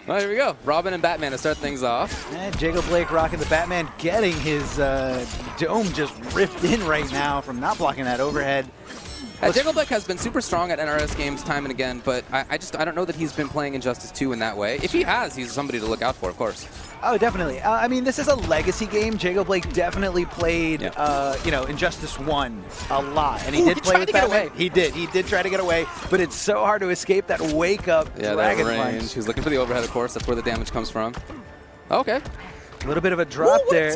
Well, here we go. Robin and Batman to start things off. And JagoBlake rocking the Batman, getting his dome just ripped in right now from not blocking that overhead. JagoBlake has been super strong at NRS games time and again, but I don't know that he's been playing Injustice 2 in that way. If he has, he's somebody to look out for, of course. Oh, definitely. I mean, this is a legacy game. JagoBlake definitely played, you know, Injustice 1 a lot, and he did play with Batman. He did try to get away, but it's so hard to escape that wake-up dragon punch. He's looking for the overhead, of course. That's where the damage comes from. Okay. A little bit of a drop there.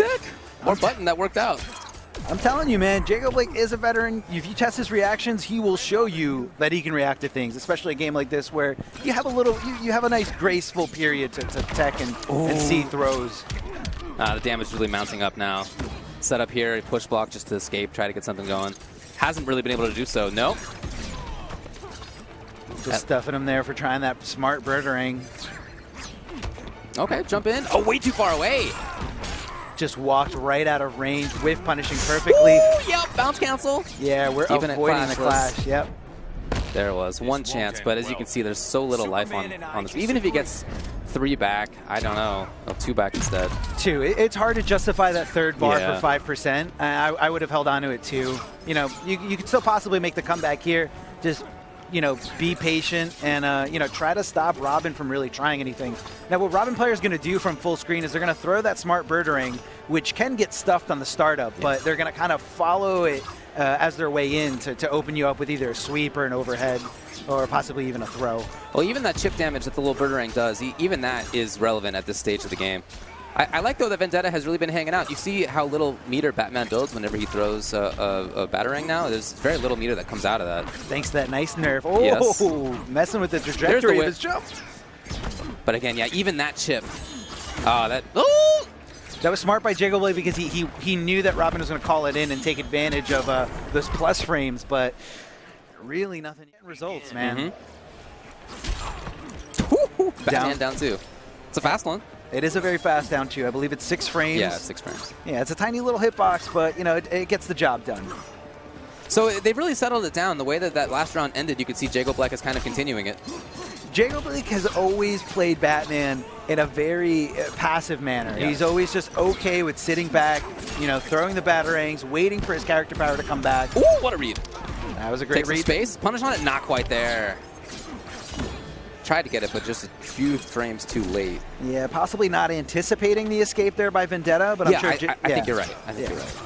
More button that worked out. I'm telling you, man, JagoBlake is a veteran. If you test his reactions, he will show you that he can react to things, especially a game like this where you have a little, you have a nice graceful period to tech and see throws. The damage is really mounting up now. Set up here, push block just to escape, try to get something going. Hasn't really been able to do so. Nope. Just stuffing him there for trying that smart birdering. Okay, jump in. Oh, way too far away. Just walked right out of range, whiff punishing perfectly. Ooh, yep, bounce cancel. Yeah, we're avoiding the clash. Yep. There it was. One chance, but as you can see, there's so little life on this. Even if he gets 3 back, I don't know. Oh, 2 back instead. 2. It's hard to justify that third bar for 5%. I would have held on to it too. You know, you could still possibly make the comeback here. Just, you know, be patient and, you know, try to stop Robin from really trying anything. Now, what Robin players going to do from full screen is they're going to throw that smart birdering, which can get stuffed on the startup, but they're going to kind of follow it as their way in to open you up with either a sweep or an overhead or possibly even a throw. Well, even that chip damage that the little birdering does, even that is relevant at this stage of the game. I like, though, that Vendetta has really been hanging out. You see how little meter Batman builds whenever he throws a batarang now? There's very little meter that comes out of that. Thanks to that nice nerf. Oh, messing with the trajectory of his jump. But again, yeah, even that chip. That was smart by JagoBlake because he knew that Robin was going to call it in and take advantage of those plus frames, but really nothing results, man. Batman down 2. It's a fast one. It is a very fast down 2. I believe it's 6 frames. Yeah, it's 6 frames. Yeah, it's a tiny little hitbox, but, you know, it gets the job done. So they've really settled it down. The way that last round ended, you could see JagoBlake is kind of continuing it. JagoBlake has always played Batman in a very passive manner. Yeah. He's always just okay with sitting back, you know, throwing the batarangs, waiting for his character power to come back. Ooh, what a read. That was a great read. Space, punish on it, not quite there. Tried to get it, but just a few frames too late. Yeah, possibly not anticipating the escape there by Vendetta, but I'm sure. I think you're right. I think you're right.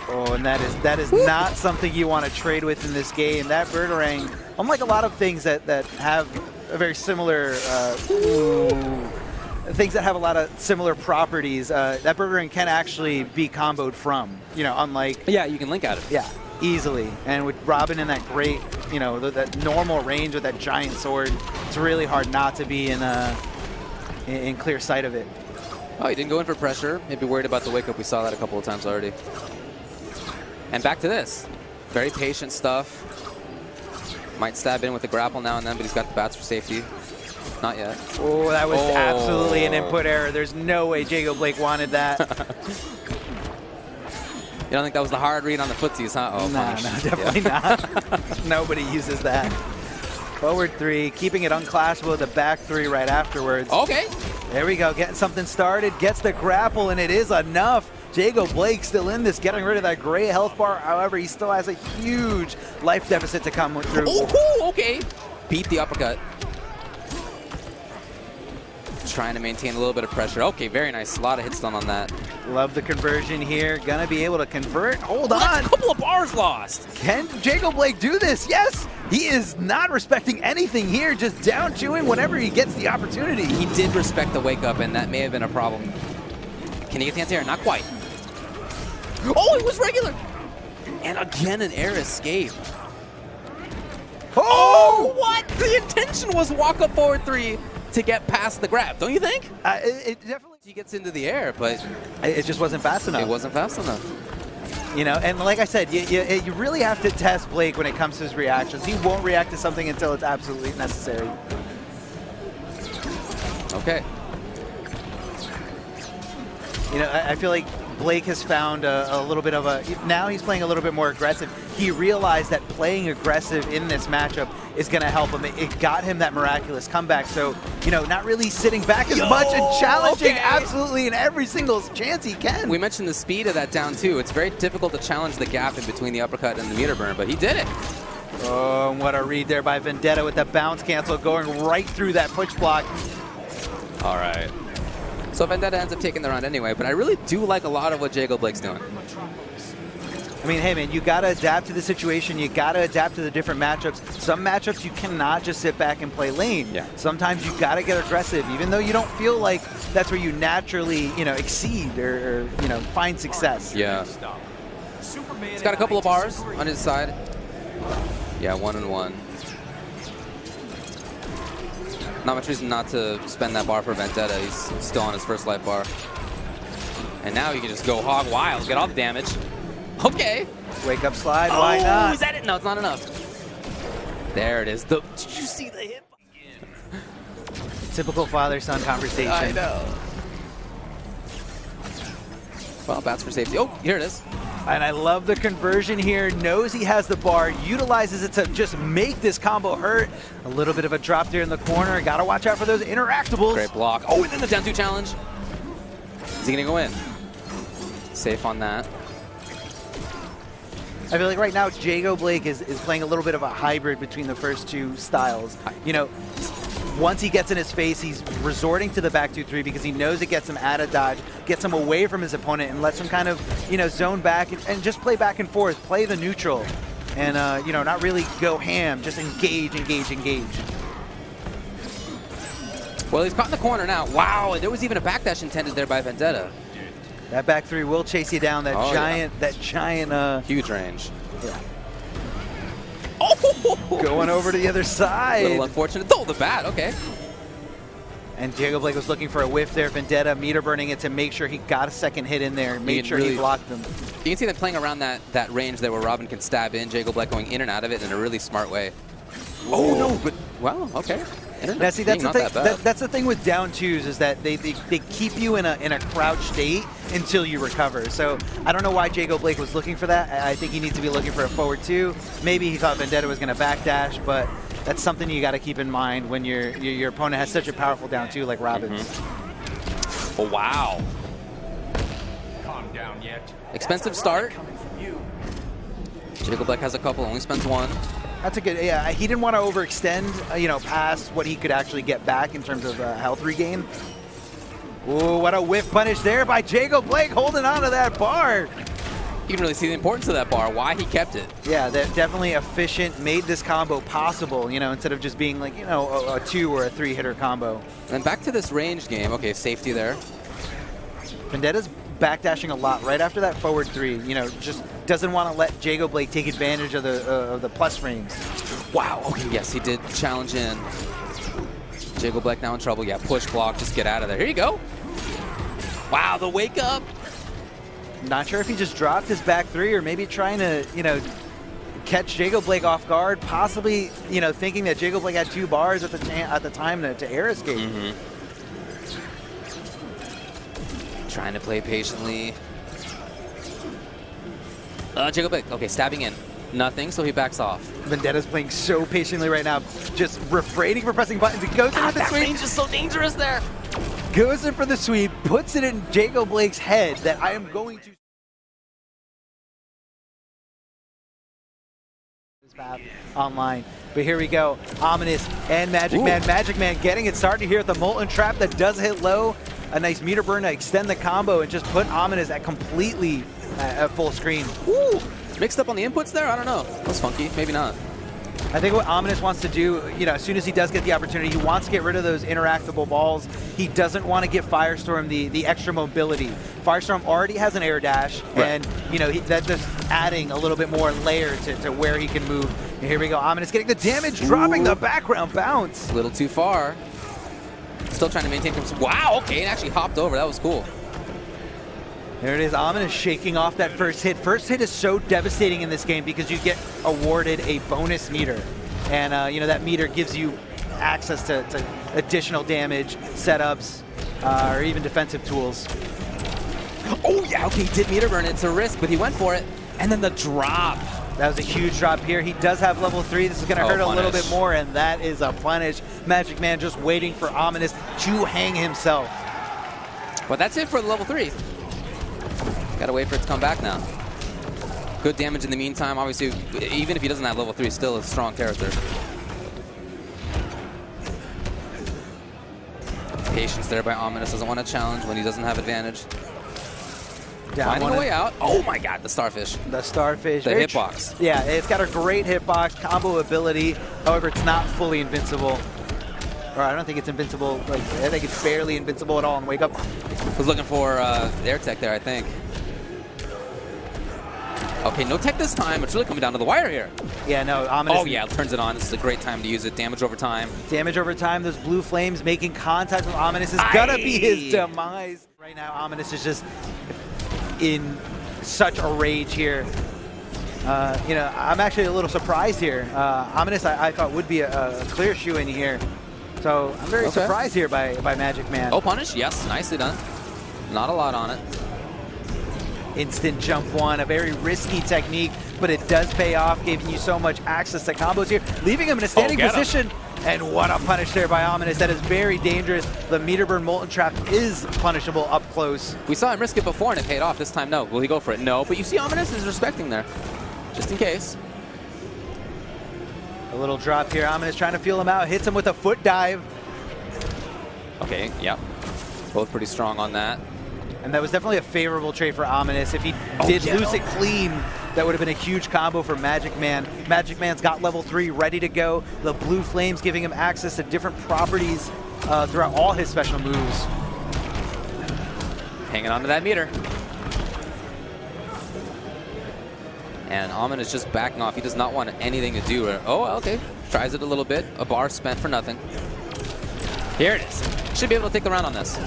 Oh, and that is not something you want to trade with in this game. That birdering, unlike a lot of things that have a very similar things that have a lot of similar properties, that birdering can actually be comboed from. You know, unlike you can link at it. Yeah. Easily, and with Robin in that great, you know, that normal range with that giant sword, it's really hard not to be in clear sight of it. Oh, he didn't go in for pressure. Maybe worried about the wake up. We saw that a couple of times already. And back to this. Very patient stuff. Might stab in with the grapple now and then, but he's got the bats for safety. Not yet. Oh, that was absolutely an input error. There's no way JagoBlake wanted that. You don't think that was the hard read on the footsies, huh? Oh, no, definitely not. Nobody uses that. Forward 3, keeping it unclashable with a back 3 right afterwards. Okay. There we go, getting something started, gets the grapple, and it is enough. JagoBlake still in this, getting rid of that gray health bar. However, he still has a huge life deficit to come through. Oh, okay. Beat the uppercut. Trying to maintain a little bit of pressure. Okay, very nice. A lot of hits done on that. Love the conversion here. Gonna be able to convert. Hold on. That's a couple of bars lost. Can JagoBlake do this? Yes. He is not respecting anything here. Just down chewing whenever he gets the opportunity. He did respect the wake up, and that may have been a problem. Can he get the anti-air? Not quite. Oh, it was regular. And again, an air escape. Oh, what? The intention was walk up forward 3 to get past the grab, don't you think? It definitely. He gets into the air, but it just wasn't fast enough. It wasn't fast enough. You know, and like I said, you really have to test Blake when it comes to his reactions. He won't react to something until it's absolutely necessary. Okay. You know, I feel like Blake has found a little bit of a, now he's playing a little bit more aggressive. He realized that playing aggressive in this matchup is going to help him. It got him that miraculous comeback. So, you know, not really sitting back as much and challenging absolutely in every single chance he can. We mentioned the speed of that down two. It's very difficult to challenge the gap in between the uppercut and the meter burn, but he did it. Oh, and what a read there by Vendetta with the bounce cancel going right through that push block. All right. So Vendetta ends up taking the round anyway, but I really do like a lot of what JagoBlake's doing. I mean, hey, man, you got to adapt to the situation. You got to adapt to the different matchups. Some matchups you cannot just sit back and play lane. Yeah. Sometimes you got to get aggressive, even though you don't feel like that's where you naturally, you know, exceed or you know, find success. Yeah. He's got a couple of bars on his side. Yeah, 1-1. Not much reason not to spend that bar for Vendetta. He's still on his first life bar. And now he can just go hog wild, get all the damage. Okay. Wake up slide, why not? Is that it? No, it's not enough. There it is. Did you see the hit? Typical father-son conversation. I know. Well, bats for safety. Oh, here it is. And I love the conversion here. Knows he has the bar, utilizes it to just make this combo hurt. A little bit of a drop there in the corner. Got to watch out for those interactables. Great block. Oh, and then the down two challenge. Is he going to go in? Safe on that. I feel like right now JagoBlake is playing a little bit of a hybrid between the first two styles. You know, once he gets in his face, he's resorting to the back 2-3 because he knows it gets him out of dodge, gets him away from his opponent, and lets him kind of, you know, zone back and just play back and forth, play the neutral, and, you know, not really go ham, just engage, engage, engage. Well, he's caught in the corner now. Wow, and there was even a backdash intended there by Vendetta. That back 3 will chase you down. That giant, huge range. Yeah. Oh! Going over to the other side. A little unfortunate. Oh, the bat. Okay. And JagoBlake was looking for a whiff there. Vendetta meter burning it to make sure he got a second hit in there. Made sure he blocked them. You can see them playing around that range there where Robin can stab in. JagoBlake going in and out of it in a really smart way. Oh, no. But, well, okay. Now, see, that's the thing. That's the thing with down twos is that they keep you in a crouch state until you recover. So I don't know why JagoBlake was looking for that. I think he needs to be looking for a forward two. Maybe he thought Vendetta was going to backdash, but that's something you got to keep in mind when your opponent has such a powerful down two like Robin's. Oh wow! Calm down yet. Expensive start. JagoBlake has a couple, only spends one. That's a good, yeah, he didn't want to overextend, you know, past what he could actually get back in terms of health regain. Ooh, what a whiff punish there by JagoBlake holding on to that bar. You can really see the importance of that bar, why he kept it. Yeah, that definitely efficient, made this combo possible, you know, instead of just being like, you know, a 2 or a 3-hitter combo. And then back to this range game. Okay, safety there. Vendetta's backdashing a lot right after that forward 3, you know, just doesn't want to let JagoBlake take advantage of the plus frames. Wow, okay, yes, he did challenge in. JagoBlake now in trouble. Yeah, push block, just get out of there. Here you go. Wow, the wake up. Not sure if he just dropped his back 3 or maybe trying to, you know, catch JagoBlake off guard, possibly, you know, thinking that JagoBlake had 2 bars at the time to air escape. Trying to play patiently. JagoBlake, okay, stabbing in. Nothing, so he backs off. Vendetta's playing so patiently right now, just refraining from pressing buttons. He goes in with the sweep. Range is so dangerous there. Goes in for the sweep, puts it in JagoBlake's head that I am going to this path online. But here we go, Ominous and MagicMann. MagicMann getting it started here with the Molten Trap that does hit low. A nice meter burn to extend the combo and just put Ominous at completely at full screen. Ooh, mixed up on the inputs there? I don't know. That's funky, maybe not. I think what Ominous wants to do, you know, as soon as he does get the opportunity, he wants to get rid of those interactable balls. He doesn't want to give Firestorm the extra mobility. Firestorm already has an air dash, and, you know, that's just adding a little bit more layer to where he can move. And here we go, Ominous getting the damage, dropping the background bounce. A little too far. Still trying to maintain control. Wow, okay, it actually hopped over. That was cool. There it is, Ominous shaking off that first hit. First hit is so devastating in this game because you get awarded a bonus meter. And, you know, that meter gives you access to additional damage, setups, or even defensive tools. Oh, yeah, okay, he did meter burn. It's a risk, but he went for it. And then the drop. That was a huge drop here. He does have level 3. This is going to hurt a little bit more, and that is a punish. MagicMann just waiting for Ominous to hang himself. But that's it for the level 3. Gotta wait for it to come back now. Good damage in the meantime. Obviously, even if he doesn't have level 3, still a strong character. Patience there by Ominous. Doesn't want to challenge when he doesn't have advantage. Finding a way out. Oh my god, the Starfish. The Starfish. The hitbox. Yeah, it's got a great hitbox, combo ability. However, it's not fully invincible. Or I don't think it's invincible. Like, I think it's barely invincible at all in Wake Up. Was looking for air tech there, I think. Okay, no tech this time. It's really coming down to the wire here. Yeah, no, Ominous. Oh yeah, turns it on. This is a great time to use it. Damage over time. Damage over time. Those blue flames making contact with Ominous is gonna be his demise. Right now, Ominous is just in such a rage here. You know, I'm actually a little surprised here. Ominous, I thought would be a clear shoe-in here. So I'm very surprised here by MagicMann. Oh, punish? Yes, nicely done. Not a lot on it. Instant jump one, a very risky technique, but it does pay off, giving you so much access to combos here, leaving him in a standing position. And what a punish there by Ominous. That is very dangerous. The meter burn Molten Trap is punishable up close. We saw him risk it before and it paid off. This time, no. Will he go for it? No. But you see Ominous is respecting there, just in case. A little drop here. Ominous trying to feel him out. Hits him with a foot dive. Okay, yeah. Both pretty strong on that. And that was definitely a favorable trade for Ominous. If he did lose it clean, that would have been a huge combo for MagicMann. MagicMann's got level 3 ready to go. The blue flames giving him access to different properties throughout all his special moves. Hanging on to that meter. And Ominous is just backing off. He does not want anything to do. Oh, okay. Tries it a little bit. A bar spent for nothing. Here it is. Should be able to take the round on this.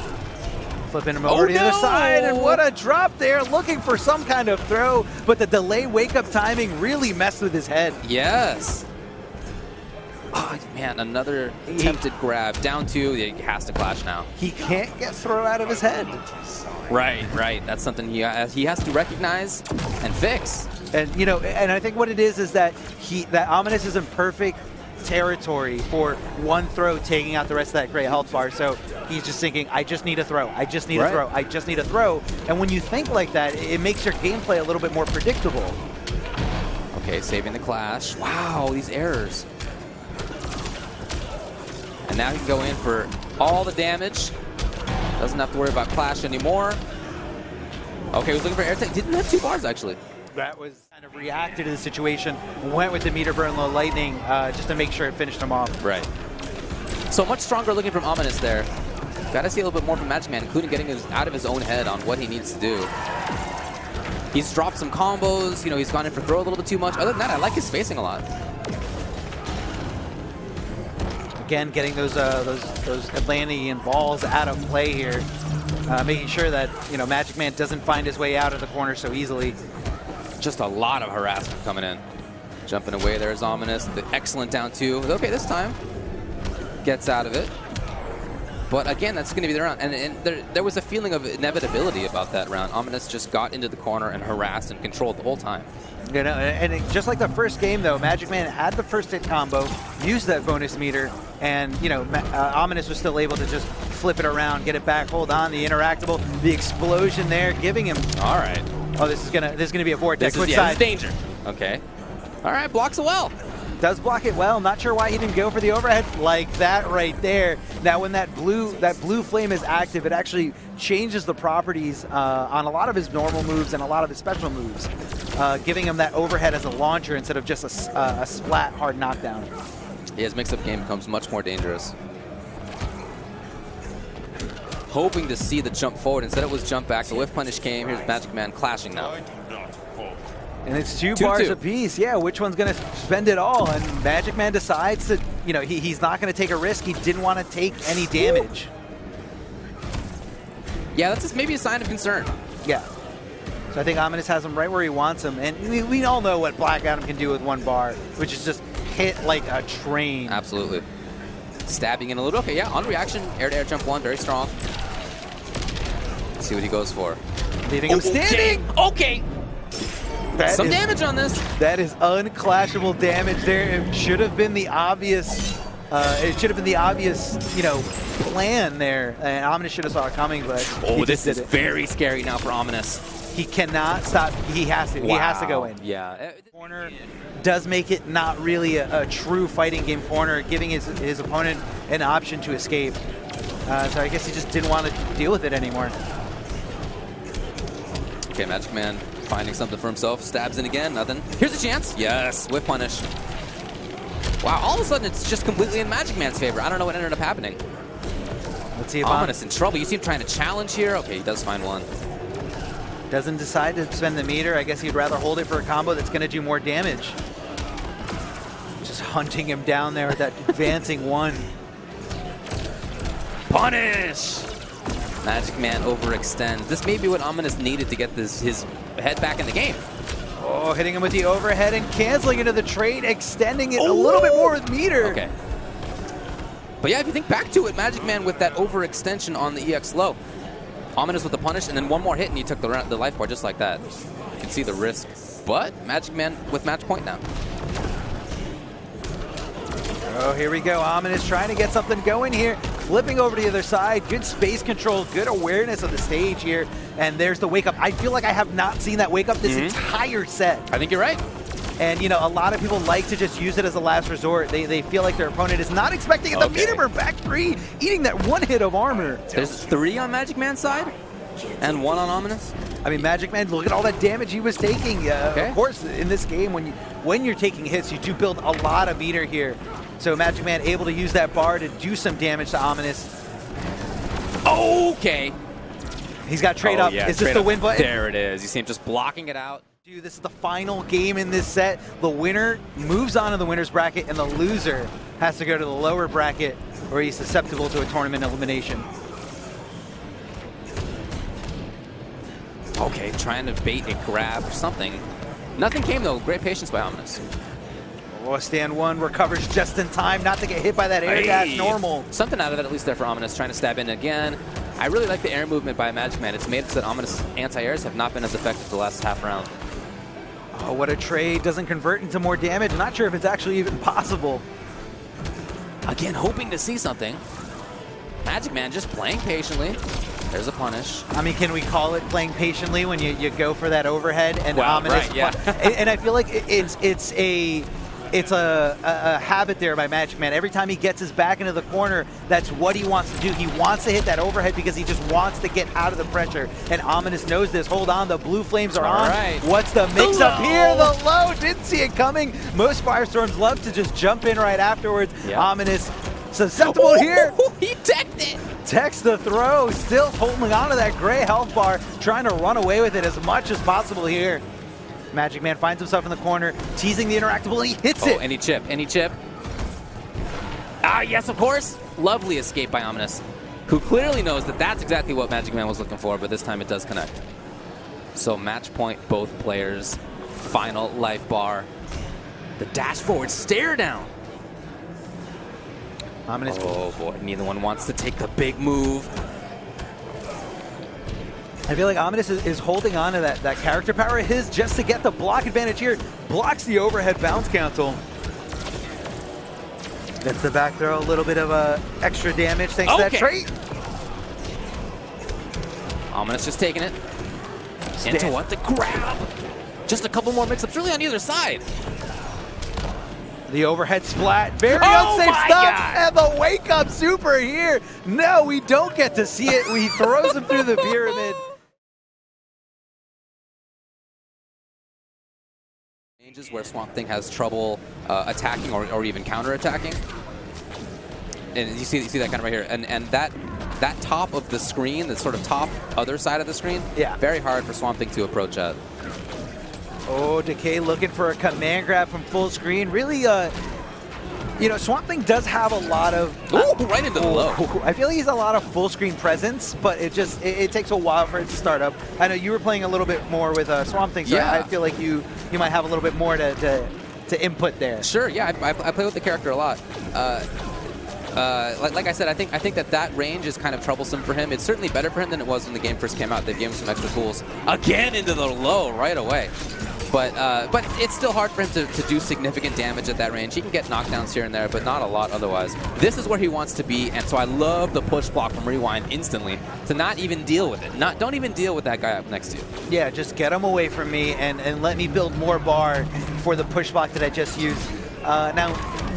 Flipping him over to the other side, and what a drop there, looking for some kind of throw, but the delay wake-up timing really messed with his head. Yes. Oh, man, another attempted grab. Down 2, he has to clash now. He can't get throw out of his head. Right, right. That's something he has to recognize and fix. And, you know, and I think what it is that that Ominous is in perfect territory for one throw taking out the rest of that great health bar. So he's just thinking, I just need a throw. I just need a throw. I just need a throw. And when you think like that, it makes your gameplay a little bit more predictable. Okay, saving the clash. Wow, these errors. And now he can go in for all the damage. Doesn't have to worry about clash anymore. Okay, he was looking for air tech. Didn't have 2 bars, actually. That was kind of reacted to the situation, went with the meter burn low lightning just to make sure it finished him off. Right. So much stronger looking from Ominous there. Got to see a little bit more from MagicMann, including getting out of his own head on what he needs to do. He's dropped some combos. You know, he's gone in for throw a little bit too much. Other than that, I like his spacing a lot. Again, getting those Atlantean balls out of play here, making sure that MagicMann doesn't find his way out of the corner so easily. Just a lot of harassment coming in. Jumping away there is Ominous. The excellent down 2. Okay, this time gets out of it. But again, that's going to be the round. And there was a feeling of inevitability about that round. Ominous just got into the corner and harassed and controlled the whole time. You know, and just like the first game, though, MagicMann had the first hit combo, used that bonus meter, and Ominous was still able to just flip it around, get it back, hold on, the interactable, the explosion there, giving him. All right. Oh, this is gonna be a vortex. This is danger. Okay. All right, blocks it well. Does block it well. Not sure why he didn't go for the overhead like that right there. Now, when that blue flame is active, it actually changes the properties on a lot of his normal moves and a lot of his special moves, giving him that overhead as a launcher instead of just a splat hard knockdown. Yeah, his mix-up game becomes much more dangerous. Hoping to see the jump forward. Instead it was jump back. The whiff punish came. Here's MagicMann clashing now. And it's 2 bars apiece. Yeah, which one's going to spend it all? And MagicMann decides that, he's not going to take a risk. He didn't want to take any damage. Yeah, that's just maybe a sign of concern. Yeah. So I think Ominous has him right where he wants him. And we all know what Black Adam can do with 1 bar, which is just hit like a train. Absolutely. Stabbing in a little. Okay, yeah, on reaction, air-to-air jump 1, very strong. Let's see what he goes for. Leaving him standing. Okay. Some damage on this. That is unclashable damage there. It should have been the obvious. You know, plan there. And Ominous should have saw it coming, but this is very scary now for Ominous. He cannot stop. He has to. Wow. He has to go in. Yeah. Corner does make it not really a true fighting game corner, giving his opponent an option to escape. So I guess he just didn't want to deal with it anymore. Okay, MagicMann finding something for himself. Stabs in again. Nothing. Here's a chance. Yes. Whip punish. Wow. All of a sudden, it's just completely in MagicMann's favor. I don't know what ended up happening. Let's see if Ominous in trouble. You see him trying to challenge here. Okay, he does find one. Doesn't decide to spend the meter. I guess he'd rather hold it for a combo that's going to do more damage. Just hunting him down there with that advancing one. Punish! MagicMann overextends. This may be what Ominous needed to get his head back in the game. Oh, hitting him with the overhead and canceling into the trade, extending it a little bit more with meter. Okay. But yeah, if you think back to it, MagicMann with that overextension on the EX low. Ominous with the punish, and then one more hit, and he took the life bar just like that. You can see the risk. But MagicMann with match point now. Oh, here we go. Ominous trying to get something going here. Flipping over to the other side. Good space control, good awareness of the stage here. And there's the wake up. I feel like I have not seen that wake up this entire set. I think you're right. And, you know, a lot of people like to just use it as a last resort. They feel like their opponent is not expecting it. The meter for back three, eating that one hit of armor. There's 3 on MagicMann's side and 1 on Ominous. I mean, MagicMann, look at all that damage he was taking. Of course, in this game, when you're taking hits, you do build a lot of meter here. So MagicMann able to use that bar to do some damage to Ominous. Okay. He's got trade up. Yeah, is this the win button? There it is. You see him just blocking it out. Dude, this is the final game in this set. The winner moves on to the winner's bracket, and the loser has to go to the lower bracket where he's susceptible to a tournament elimination. Okay, trying to bait a grab or something. Nothing came though. Great patience by Ominous. Oh, stand one recovers just in time not to get hit by that air dash normal. Something out of that at least there for Ominous, trying to stab in again. I really like the air movement by MagicMann. It's made it so that Ominous anti-airs have not been as effective the last half round. Oh, what a trade. Doesn't convert into more damage. Not sure if it's actually even possible. Again, hoping to see something. MagicMann just playing patiently. There's a punish. I mean, can we call it playing patiently when you go for that overhead and Ominous? Right, yeah. And I feel like it's a habit there by MagicMann. Every time he gets his back into the corner, that's what he wants to do. He wants to hit that overhead because he just wants to get out of the pressure. And Ominous knows this. Hold on, the blue flames are on. Right. What's the mix-up here? The low, didn't see it coming. Most Firestorms love to just jump in right afterwards. Yeah. Ominous susceptible here. He teched it. Techs the throw, still holding on to that gray health bar, trying to run away with it as much as possible here. MagicMann finds himself in the corner, teasing the interactable, and he hits it. Any chip, any chip. Ah, yes, of course. Lovely escape by Ominous, who clearly knows that that's exactly what MagicMann was looking for, but this time it does connect. So match point, both players. Final life bar. The dash forward stare down. Ominous. Oh boy, neither one wants to take the big move. I feel like Ominous is holding on to that character power of his just to get the block advantage here. Blocks the overhead bounce cancel. That's the back throw, a little bit of extra damage thanks to that trait. Ominous just taking it. Into what? The grab. Just a couple more mix-ups really on either side. The overhead splat, very unsafe stuff, and the wake-up super here. No, we don't get to see it. He throws him through the pyramid. Changes where Swamp Thing has trouble attacking or even counter-attacking. And you see that kind of right here. And that top of the screen, the sort of top other side of the screen, very hard for Swamp Thing to approach at. Oh, Decay looking for a command grab from full screen. Really, you know, Swamp Thing does have a lot of... right into the low. I feel like he's a lot of full screen presence, but it takes a while for it to start up. I know you were playing a little bit more with Swamp Thing, so I feel like you might have a little bit more to input there. Sure, yeah, I play with the character a lot. Like I said, I think that range is kind of troublesome for him. It's certainly better for him than it was when the game first came out. They gave him some extra tools. Again into the low right away. But it's still hard for him to do significant damage at that range. He can get knockdowns here and there, but not a lot otherwise. This is where he wants to be, and so I love the push block from Rewind instantly to not even deal with it. Don't even deal with that guy up next to you. Yeah, just get him away from me and let me build more bar for the push block that I just used. Now,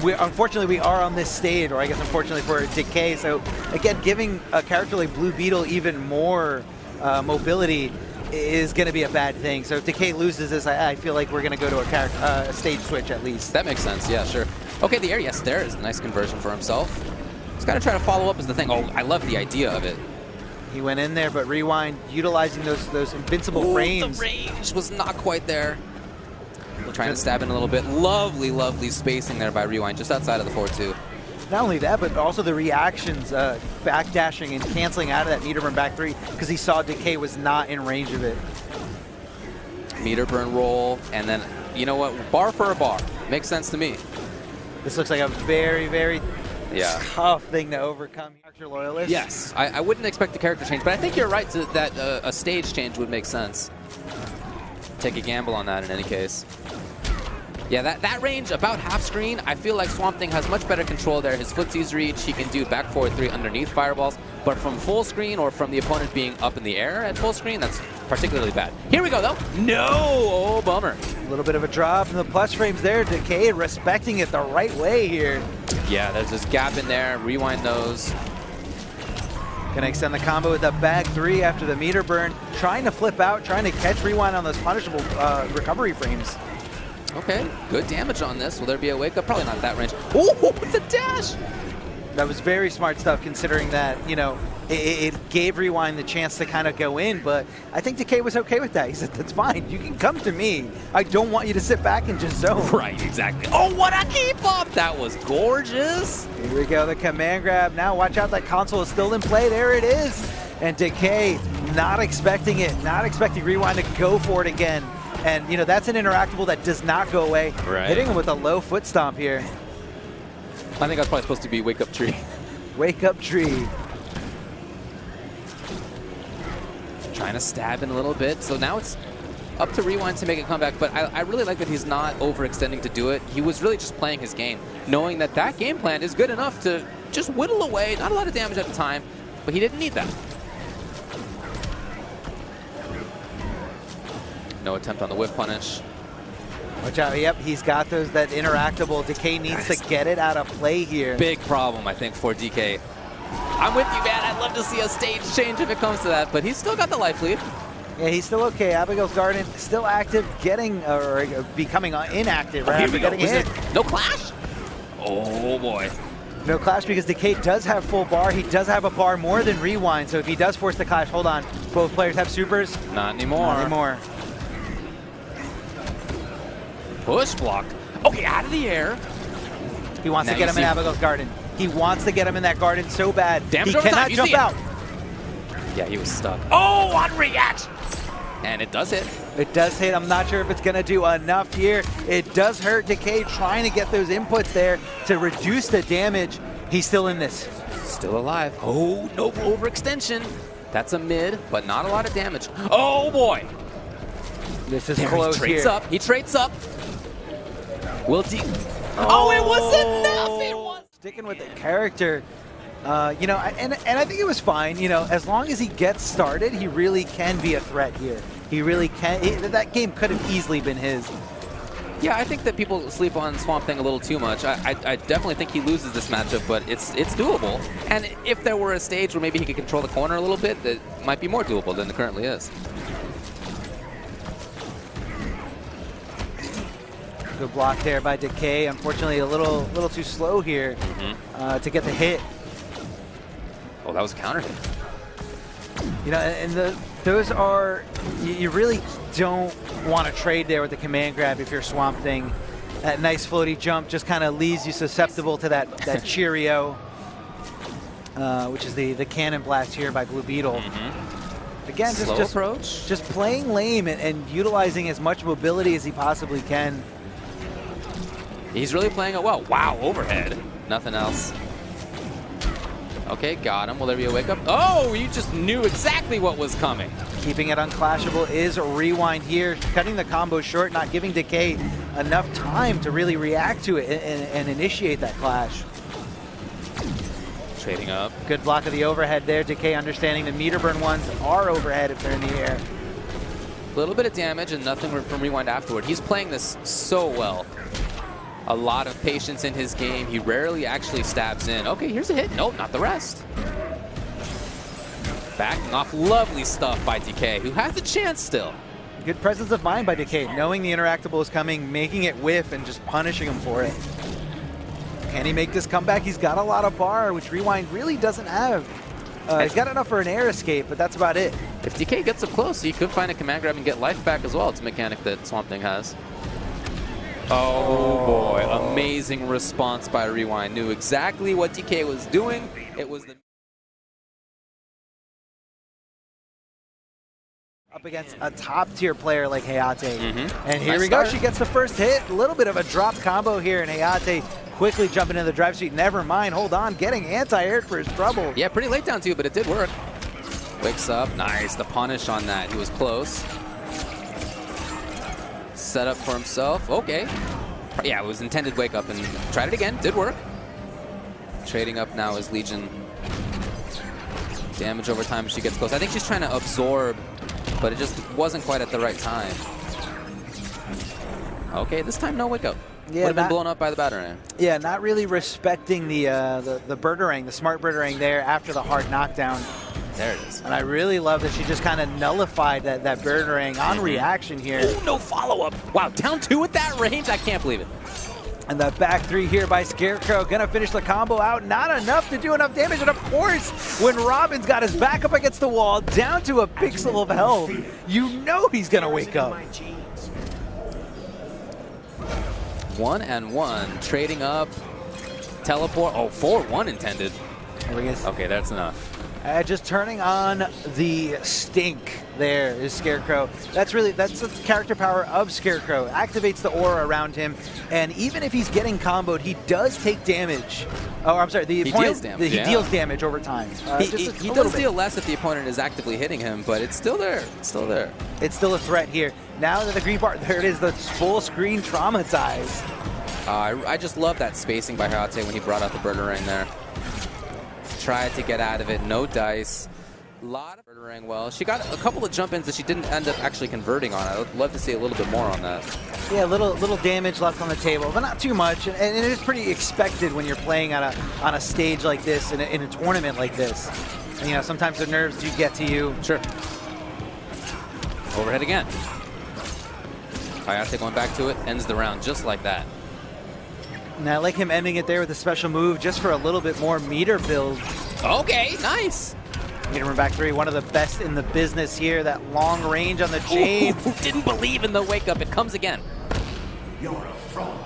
unfortunately, we are on this stage, or I guess unfortunately for Decay, so again, giving a character like Blue Beetle even more mobility is going to be a bad thing. So if Decay loses this, I feel like we're going to go to a stage switch at least. That makes sense, yeah, sure. Okay, the air, yes, there is a nice conversion for himself. He's got to try to follow up as the thing. Oh, I love the idea of it. He went in there, but Rewind utilizing those invincible frames. The range was not quite there. Trying to stab in a little bit. Lovely, lovely spacing there by Rewind, just outside of the 4-2. Not only that, but also the reactions, backdashing and canceling out of that meter burn back 3 because he saw Decay was not in range of it. Meter burn roll, and then, you know what, bar for a bar. Makes sense to me. This looks like a very, very tough thing to overcome. Character loyalist. Yes, I wouldn't expect the character change, but I think you're right that a stage change would make sense. Take a gamble on that in any case. Yeah, that range, about half screen, I feel like Swamp Thing has much better control there. His footsie's reach, he can do back forward 3 underneath fireballs, but from full screen or from the opponent being up in the air at full screen, that's particularly bad. Here we go, though. No! Oh, bummer. A little bit of a drop in the plus frames there. Decay respecting it the right way here. Yeah, there's this gap in there. Rewind those. Gonna extend the combo with a bag 3 after the meter burn. Trying to flip out, trying to catch Rewind on those punishable recovery frames. Okay, good damage on this. Will there be a wake up? Probably not at that range. Oh, with the dash! That was very smart stuff considering that, you know, it gave Rewind the chance to kind of go in, but I think Decay was okay with that. He said, that's fine, you can come to me. I don't want you to sit back and just zone. Right, exactly. Oh, what a keep up! That was gorgeous. Here we go, the command grab. Now watch out, that console is still in play. There it is. And Decay not expecting it, not expecting Rewind to go for it again. And, you know, that's an interactable that does not go away. Right. Hitting him with a low foot stomp here. I think that's probably supposed to be Wake Up Tree. Wake Up Tree. Trying to stab in a little bit. So now it's up to Rewind to make a comeback, but I really like that he's not overextending to do it. He was really just playing his game, knowing that that game plan is good enough to just whittle away, not a lot of damage at the time, but he didn't need that. No attempt on the whiff punish. Watch out, yep, he's got that interactable. Decay needs to get it out of play here. Big problem, I think, for Decay. I'm with you, man. I'd love to see a stage change if it comes to that, but he's still got the life lead. Yeah, he's still okay. Abigail's Garden still active, getting, or becoming inactive, right? After getting hit. No clash? Oh, boy. No clash because Decay does have full bar. He does have a bar more than Rewind, so if he does force the clash, hold on. Both players have supers? Not anymore. Not anymore. Push blocked. Okay, out of the air. He wants to get him in Abigail's Garden. He wants to get him in that garden so bad. Damage he cannot jump out. Yeah, he was stuck. Oh, on react! And it does hit. It does hit. I'm not sure if it's going to do enough here. It does hurt Decay trying to get those inputs there to reduce the damage. He's still in this. Still alive. Oh, no overextension. That's a mid, but not a lot of damage. Oh, boy. This is close here. He trades up. He trades up. Will D... Oh, it was enough! It was... Sticking with the character. You know, and I think it was fine. You know, as long as he gets started, he really can be a threat here. He really can. That game could have easily been his. Yeah, I think that people sleep on Swamp Thing a little too much. I definitely think he loses this matchup, but it's doable. And if there were a stage where maybe he could control the corner a little bit, that might be more doable than it currently is. Good block there by Decay. Unfortunately, a little too slow here to get the hit. Oh, that was a counter hit. You know, and those are, you really don't want to trade there with the command grab if you're Swamp Thing. That nice floaty jump just kind of leaves you susceptible to that Cheerio, which is the cannon blast here by Blue Beetle. Again, just playing lame and utilizing as much mobility as he possibly can. He's really playing it well. Wow, overhead. Nothing else. Okay, got him. Will there be a wake up? Oh, you just knew exactly what was coming. Keeping it unclashable is a rewind here, cutting the combo short, not giving Decay enough time to really react to it and initiate that clash. Trading up. Good block of the overhead there. Decay understanding the meter burn ones are overhead if they're in the air. A little bit of damage and nothing from rewind afterward. He's playing this so well. A lot of patience in his game. He rarely actually stabs in. Okay, here's a hit. Nope, not the rest. Backing off. Lovely stuff by Decay, who has a chance still. Good presence of mind by Decay, knowing the interactable is coming, making it whiff, and just punishing him for it. Can he make this comeback? He's got a lot of bar, which Rewind really doesn't have. He's got enough for an air escape, but that's about it. If Decay gets up close, he could find a command grab and get life back as well. It's a mechanic that Swamp Thing has. Oh boy, amazing response by Rewind. Knew exactly what Decay was doing. It was the up against a top-tier player like Hayatei. And here Nice we go, start. she gets the first hit. A little bit of a drop combo here, and Hayatei quickly jumping into the drive seat. Never mind, hold on, getting anti-aired for his trouble. Yeah, pretty late down too, but it did work. Wakes up, nice, the punish on that. He was close. Set up for himself, okay. Yeah, it was intended wake up and tried it again, did work. Trading up now is Legion. Damage over time as she gets close. I think she's trying to absorb, but it just wasn't quite at the right time. Okay, this time no wake up. Yeah, would have been blown up by the Batarang. Yeah, not really respecting the Birderang, the smart Birderang there after the hard knockdown. There it is. And I really love that she just kind of nullified that Birderang on reaction here. Ooh, no follow-up. Wow, down 2 with that range? I can't believe it. And the back 3 here by Scarecrow, gonna finish the combo out. Not enough to do enough damage, and of course, when Robin's got his back up against the wall, down to a pixel of health, you know he's gonna wake up. 1-1, trading up, teleport. Oh, 4-1 intended. There we go. Okay, that's enough. Just turning on the stink there is Scarecrow. That's the character power of Scarecrow. Activates the aura around him, and even if he's getting comboed, he does take damage. Oh, I'm sorry. He deals damage. He deals damage over time. He does deal less if the opponent is actively hitting him, but it's still there. It's still there. It's still a threat here. Now that the green bar, there it is, the full screen traumatize. I just love that spacing by Hayatei when he brought out the Birderang there. Tried to get out of it, no dice. A lot of Birderang well. She got a couple of jump-ins that she didn't end up actually converting on. I would love to see a little bit more on that. Yeah, little damage left on the table, but not too much. And it is pretty expected when you're playing on a stage like this, in a tournament like this. And, you know, sometimes the nerves do get to you. Sure. Overhead again. Hayatei going back to it, ends the round just like that. And I like him ending it there with a special move just for a little bit more meter build. Okay, nice. Meter run back 3, one of the best in the business here. That long range on the chain. Ooh, didn't believe in the wake up. It comes again. You're a fraud.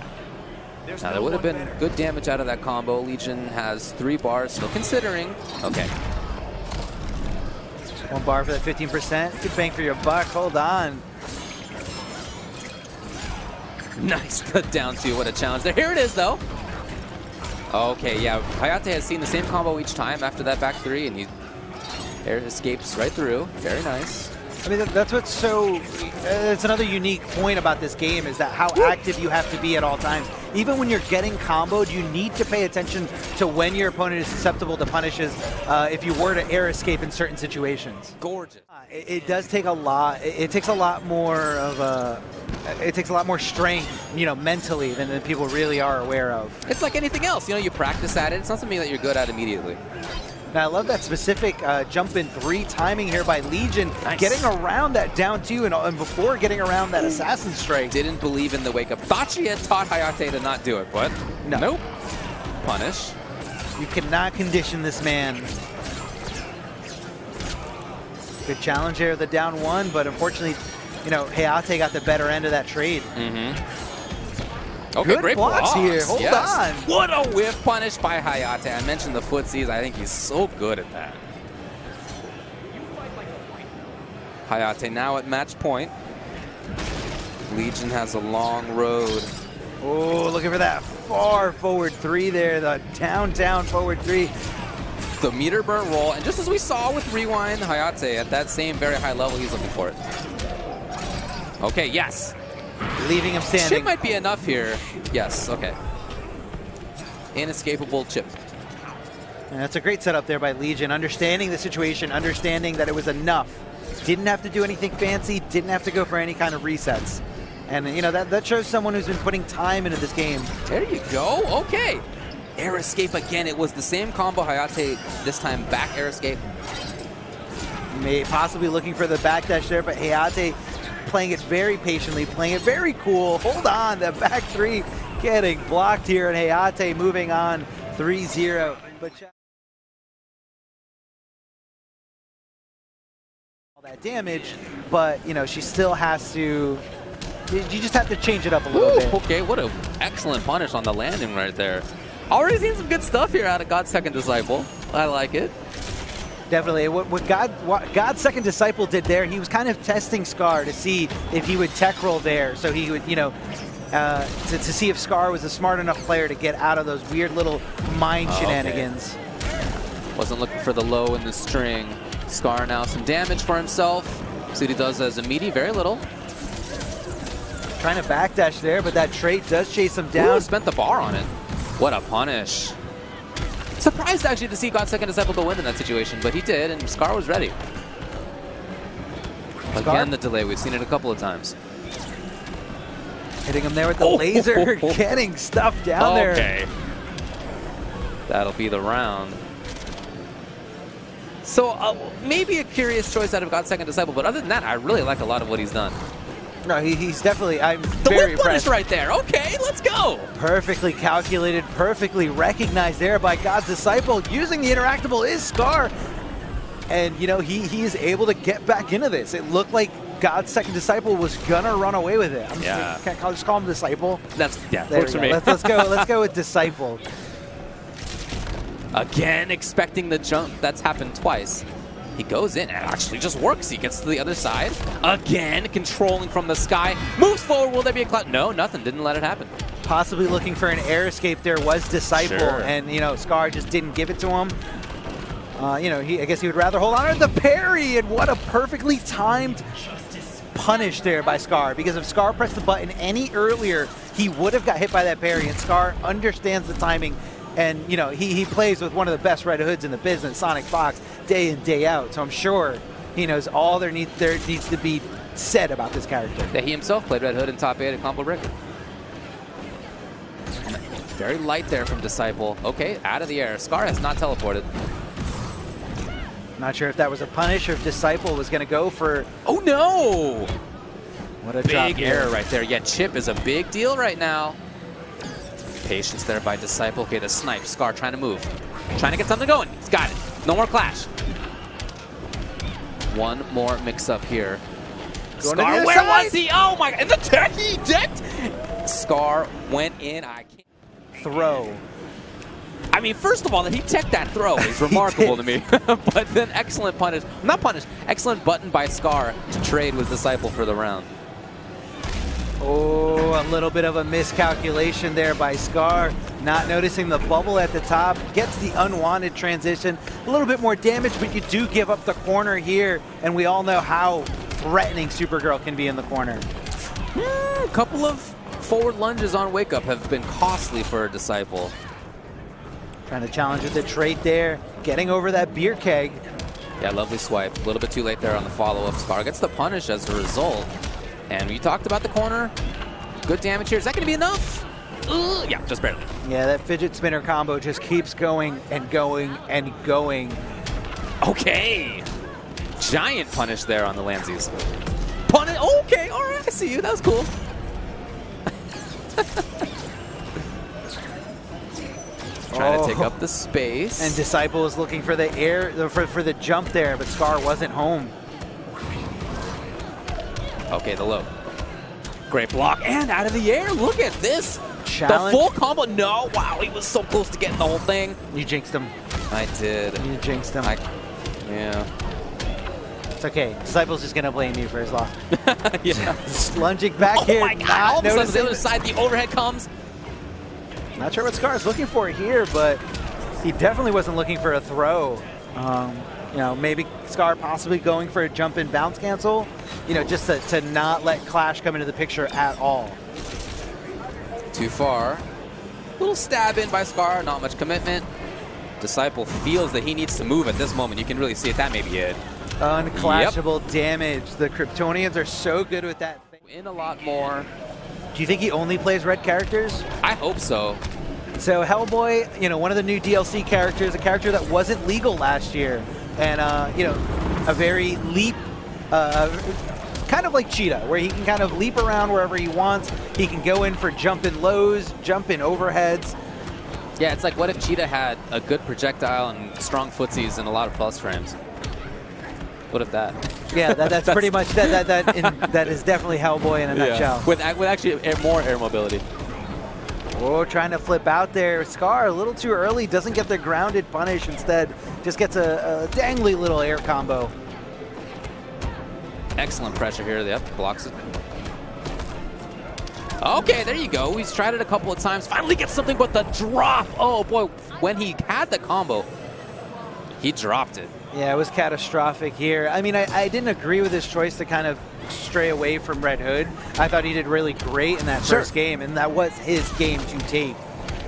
Now, there would have been good damage out of that combo. Legion has 3 bars, still considering. Okay. 1 bar for that 15%. Good bang for your buck. Hold on. Nice cut down 2. What a challenge there. Here it is, though. Okay, yeah. Hayatei has seen the same combo each time after that back 3, and he air escapes right through. Very nice. I mean, that's what's so... it's another unique point about this game is that how active you have to be at all times. Even when you're getting comboed, you need to pay attention to when your opponent is susceptible to punishes if you were to air escape in certain situations. Gorgeous. It does take a lot. It takes a lot more of a... It takes a lot more strength, you know, mentally than people really are aware of. It's like anything else. You know, you practice at it. It's not something that you're good at immediately. Now, I love that specific jump in 3 timing here by Legion, Nice. getting around that down 2 and before getting around that assassin strike. Didn't believe in the wake up. Thought she had taught Hayatei to not do it, but No. nope. Punish. You cannot condition this man. Good challenge here, the down 1, but unfortunately, you know, Hayatei got the better end of that trade. Okay, Good great blocks here. Hold Yes. on. What a whiff punish by Hayatei. I mentioned the footsies. I think he's so good at that. Hayatei now at match point. Legion has a long road. Oh, looking for that far forward 3 there, the downtown forward 3. the meter burn roll, and just as we saw with Rewind, Hayatei at that same very high level, he's looking for it. Okay, yes. Leaving him standing. Chip might be enough here. Yes, okay. Inescapable chip. And that's a great setup there by Legion, understanding the situation, understanding that it was enough. Didn't have to do anything fancy, didn't have to go for any kind of resets. And, you know, that shows someone who's been putting time into this game. There you go. Okay. Air escape again. It was the same combo. Hayatei this time back air escape. Possibly looking for the backdash there, but Hayatei playing it very patiently, playing it very cool. Hold on, the back three getting blocked here, and Hayatei moving on 3-0. But all that damage, but you know, she still has to. You just have to change it up a little bit. Okay, what an excellent punish on the landing right there. Already seen some good stuff here out of God's Second Disciple. I like it. Definitely. What God's Second Disciple did there, he was kind of testing Scar to see if he would tech roll there. So he would, you know, to see if Scar was a smart enough player to get out of those weird little mind shenanigans. Okay. Wasn't looking for the low in the string. Scar now some damage for himself. See what he does as a meaty, very little. Trying to backdash there, but that trait does chase him down. Ooh, spent the bar on it. What a punish. Surprised actually to see God's Second Disciple go win in that situation, but he did, and Scar was ready. Again, the delay. We've seen it a couple of times. Hitting him there with the laser, getting stuff down there. Okay. That'll be the round. So maybe a curious choice out of God's Second Disciple, but other than that, I really like a lot of what he's done. No, he's definitely, I'm the very whip punish impressed. right there. Okay, let's go. Perfectly calculated, perfectly recognized there by God's Disciple. Using the interactable is Scar. And, you know, he is able to get back into this. It looked like God's Second Disciple was gonna run away with it. I'll just call him Disciple. Works for me. Let's go with Disciple. Again, expecting the jump. That's happened twice. He goes in and actually just works. He gets to the other side. Again, controlling from the sky. Moves forward. Will there be a cloud? No, nothing. Didn't let it happen. Possibly looking for an air escape there was Disciple. Sure. And, you know, Scar just didn't give it to him. You know, I guess he would rather hold on to the parry. And what a perfectly timed punish there by Scar. Because if Scar pressed the button any earlier, he would have got hit by that parry. And Scar understands the timing. And, you know, he plays with one of the best Red Hoods in the business, Sonic Fox, day in, day out. So I'm sure he knows all there needs to be said about this character. That he himself played Red Hood in top 8 at Combo Breaker. Very light there from Disciple. Okay, out of the air. Scar has not teleported. Not sure if that was a punish or if Disciple was going to go for... Oh, no! What a drop big error right there. Yeah, Chip is a big deal right now. Patience there by Disciple. Okay, the snipe. Scar trying to move. Trying to get something going. He's got it. No more clash. One more mix-up here. Scar, where was he? Oh my god. And the tech, he decked. Scar went in. I can't. Throw. I mean, first of all, that he teched that throw is remarkable to me. But then excellent punish. Not punish. Excellent button by Scar to trade with Disciple for the round. Oh, a little bit of a miscalculation there by Scar. Not noticing the bubble at the top. Gets the unwanted transition. A little bit more damage, but you do give up the corner here. And we all know how threatening Supergirl can be in the corner. A couple of forward lunges on Wake Up have been costly for a Disciple. Trying to challenge with the trait there. Getting over that beer keg. Yeah, lovely swipe. A little bit too late there on the follow-up. Scar gets the punish as a result. And we talked about the corner. Good damage here. Is that going to be enough? Yeah, just barely. Yeah, that fidget spinner combo just keeps going and going and going. Okay. Giant punish there on the Landsies. Punish. Okay, all right, I see you. That was cool. Trying to take up the space. And Disciple is looking for the air, for the jump there, but Scar wasn't home. Okay, the low. Great block and out of the air. Look at this. Challenge. The full combo. No, wow, he was so close to getting the whole thing. You jinxed him. I did. You jinxed him. Yeah. It's okay. Disciple's just gonna blame you for his loss. Yeah. Just lunging back here. My God. All of a sudden, the other side, the overhead comes. Not sure what Scar is looking for here, but He definitely wasn't looking for a throw. You know, maybe Scar possibly going for a jump in bounce cancel, you know, just to not let Clash come into the picture at all. Too far. Little stab in by Scar, not much commitment. Disciple feels that he needs to move at this moment. You can really see it. That may be it. Unclashable damage. The Kryptonians are so good with that thing. In a lot more. Do you think he only plays red characters? I hope so. So Hellboy, you know, one of the new DLC characters, a character that wasn't legal last year. And, you know, a very leap, kind of like Cheetah, where he can kind of leap around wherever he wants. He can go in for jump in lows, jump in overheads. Yeah, it's like, what if Cheetah had a good projectile and strong footsies and a lot of plus frames? What if that? Yeah, that's pretty much, that is definitely Hellboy in a nutshell. With actually more air mobility. Oh, trying to flip out there. Scar a little too early, doesn't get the grounded punish, instead just gets a dangly little air combo. Excellent pressure here. Yep, blocks it. Okay, there you go. He's tried it a couple of times. Finally gets something but the drop. Oh boy, when he had the combo, he dropped it. Yeah, it was catastrophic here. I mean, I didn't agree with his choice to kind of stray away from Red Hood. I thought he did really great in that first game, and that was his game to take.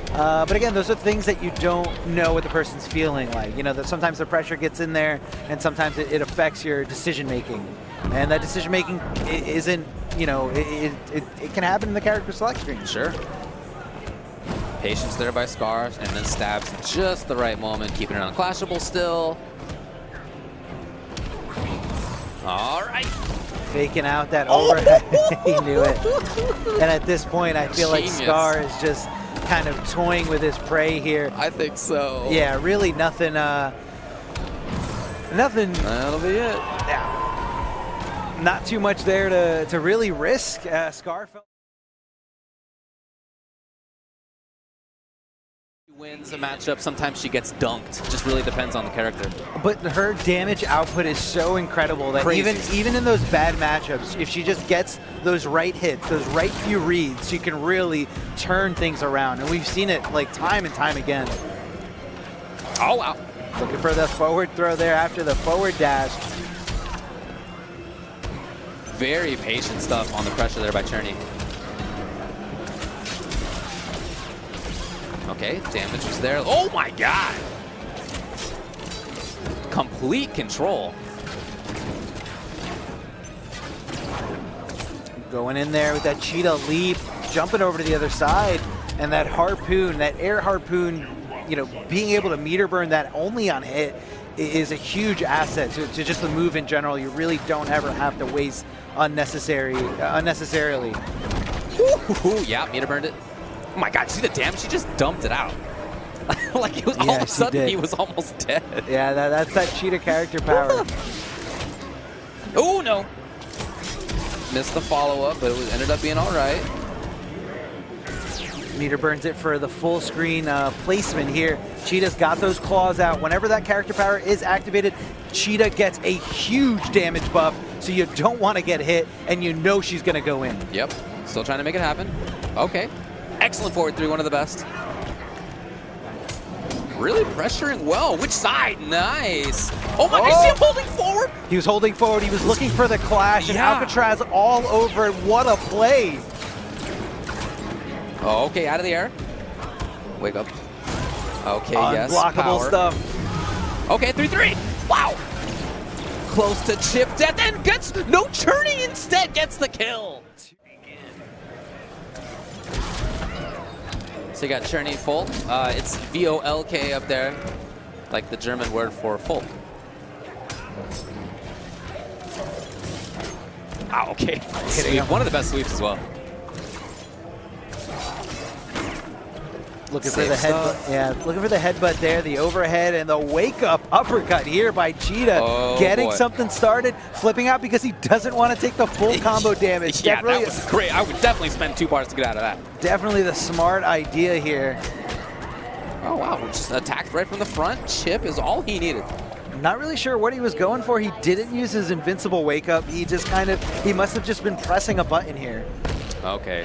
But again, those are things that you don't know what the person's feeling like. You know, that sometimes the pressure gets in there, and sometimes it affects your decision-making. And that decision-making isn't, you know, it can happen in the character select screen. Sure. Patience there by Scar, and then stabs at just the right moment, keeping it unclashable still. All right. Faking out that overhead. He knew it. And at this point, I feel like Scar is just kind of toying with his prey here. I think so. Yeah, really nothing. Nothing. That'll be it. Yeah. Not too much there to really risk. Scar felt. Wins a matchup, sometimes she gets dunked. Just really depends on the character. But her damage output is so incredible that even in those bad matchups, if she just gets those right hits, those right few reads, she can really turn things around. And we've seen it like time and time again. Oh wow. Looking for the forward throw there after the forward dash. Very patient stuff on the pressure there by Chernny. Okay, damage was there. Oh my god! Complete control. Going in there with that Cheetah leap, jumping over to the other side, and that harpoon, that air harpoon, you know, being able to meter burn that only on hit is a huge asset to just the move in general. You really don't ever have to waste unnecessarily. Ooh, yeah, meter burned it. Oh my god, see the damage? She just dumped it out. Like it was all of a sudden he was almost dead. Yeah, that's that Cheetah character power. Oh no. Missed the follow-up, but it ended up being all right. Meter burns it for the full screen placement here. Cheetah's got those claws out. Whenever that character power is activated, Cheetah gets a huge damage buff, so you don't want to get hit, and you know she's going to go in. Yep, still trying to make it happen. Okay. Excellent forward three, one of the best. Really pressuring well. Which side? Nice. Oh my god, see him holding forward? He was holding forward. He was looking for the clash, and Alcatraz all over it. What a play. Oh, okay, out of the air. Wake up. Okay, yes. Unblockable stuff. Okay, 3-3. Wow. Close to chip death and gets no Chernny, instead gets the kill. So you got Chernny Volk. It's V-O-L-K up there, like the German word for Volk. Ah, okay. Sweep. One of the best sweeps as well. Looking for the headbutt. Yeah, looking for the headbutt there, the overhead, and the wake-up uppercut here by Cheetah. Getting something started, flipping out because he doesn't want to take the full combo damage. Yeah, that was great. I would definitely spend 2 bars to get out of that. Definitely the smart idea here. Oh, wow. Just attacked right from the front. Chip is all he needed. Not really sure what he was going for. He didn't use his invincible wake-up. He just he must have just been pressing a button here. Okay.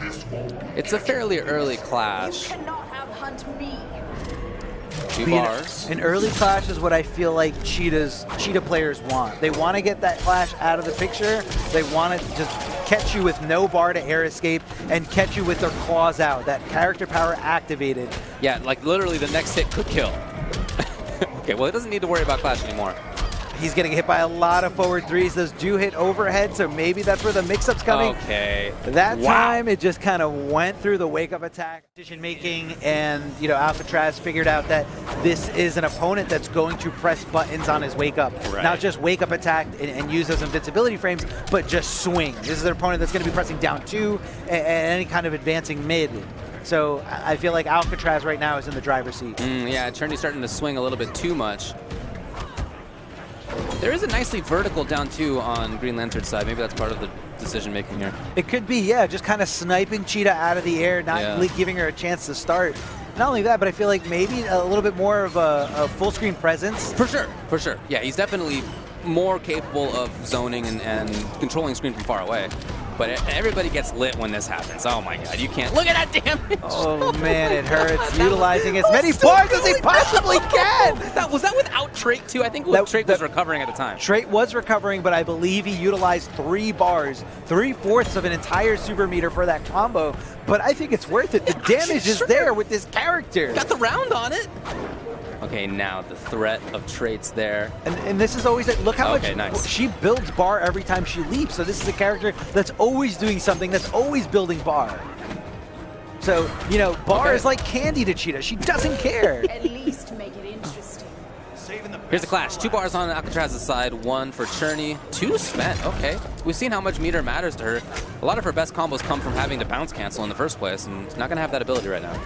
It's a fairly early clash. You cannot outhunt me. 2 bars. An early clash is what I feel like Cheetah players want. They want to get that clash out of the picture. They want to just catch you with no bar to air escape and catch you with their claws out. That character power activated. Yeah, like literally the next hit could kill. Okay, well, he doesn't need to worry about clash anymore. He's getting hit by a lot of forward threes. Those do hit overhead, so maybe that's where the mix-up's coming. Okay. That time, it just kind of went through the wake-up attack. Decision-making, and, you know, Alcatraz figured out that this is an opponent that's going to press buttons on his wake-up. Right. Not just wake-up attack and use those invincibility frames, but just swing. This is an opponent that's going to be pressing down 2 and any kind of advancing mid. So I feel like Alcatraz right now is in the driver's seat. Yeah, Chernyy's starting to swing a little bit too much. There is a nicely vertical down 2 on Green Lantern's side. Maybe that's part of the decision making here. It could be, yeah, just kind of sniping Cheetah out of the air, not really giving her a chance to start. Not only that, but I feel like maybe a little bit more of a full screen presence. For sure, for sure. Yeah, he's definitely more capable of zoning and controlling screen from far away. But everybody gets lit when this happens. Oh my god, you can't. Look at that damage! Oh man, it hurts. Utilizing as many bars as he possibly can! Was that without Trait too? I think Trait was recovering at the time. Trait was recovering, but I believe he utilized 3 bars, 3/4 of an entire super meter for that combo. But I think it's worth it. The damage is there with this character. Got the round on it. Okay, now the threat of Trait's there. And this is always, look how much nice. She builds bar every time she leaps. So this is a character that's always doing something, that's always building bar. So, you know, bar is like candy to Cheetah. She doesn't care. At least make it interesting. Here's the clash. 2 bars on Alcatraz's side, 1 for Chernny, 2 spent. Okay. We've seen how much meter matters to her. A lot of her best combos come from having to bounce cancel in the first place, and she's not going to have that ability right now.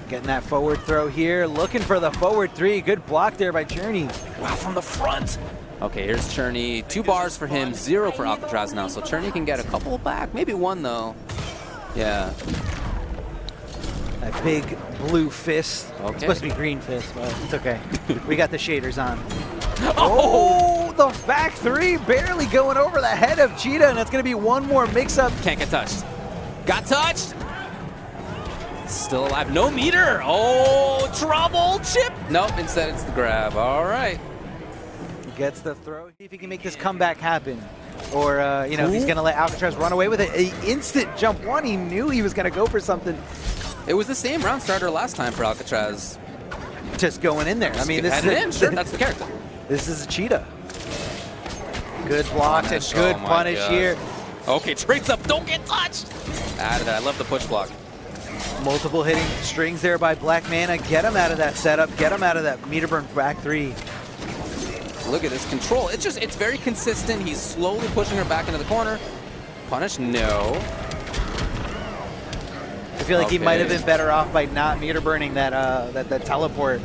Getting that forward throw here, looking for the forward 3. Good block there by Chernny. Wow, from the front. Okay, here's Chernny. 2 bars for him, 0 for Alcatraz now. So Chernny can get a couple back, maybe 1 though. Yeah. That big blue fist. Okay. It's supposed to be green fist, but it's okay. We got the shaders on. Oh, the back 3 barely going over the head of Cheetah, and it's going to be 1 more mix-up. Can't get touched. Got touched. Still alive. No meter. Oh, trouble. Chip. Nope, instead it's the grab. All right. Gets the throw. See if he can make this comeback happen. Or, you know, he's going to let Alcatraz run away with it. An instant jump 1. He knew he was going to go for something. It was the same round starter last time for Alcatraz. Just going in there. I mean, this is sure, that's the character. This is Cheetah. Good blocks and good punish here. Okay, Trait's up. Don't get touched. Out of that. I love the push block. Multiple hitting strings there by Black Manta. Get him out of that setup. Get him out of that meter burn back 3. Look at this control. It's very consistent. He's slowly pushing her back into the corner. Punish? No. I feel like he might have been better off by not meter burning that teleport.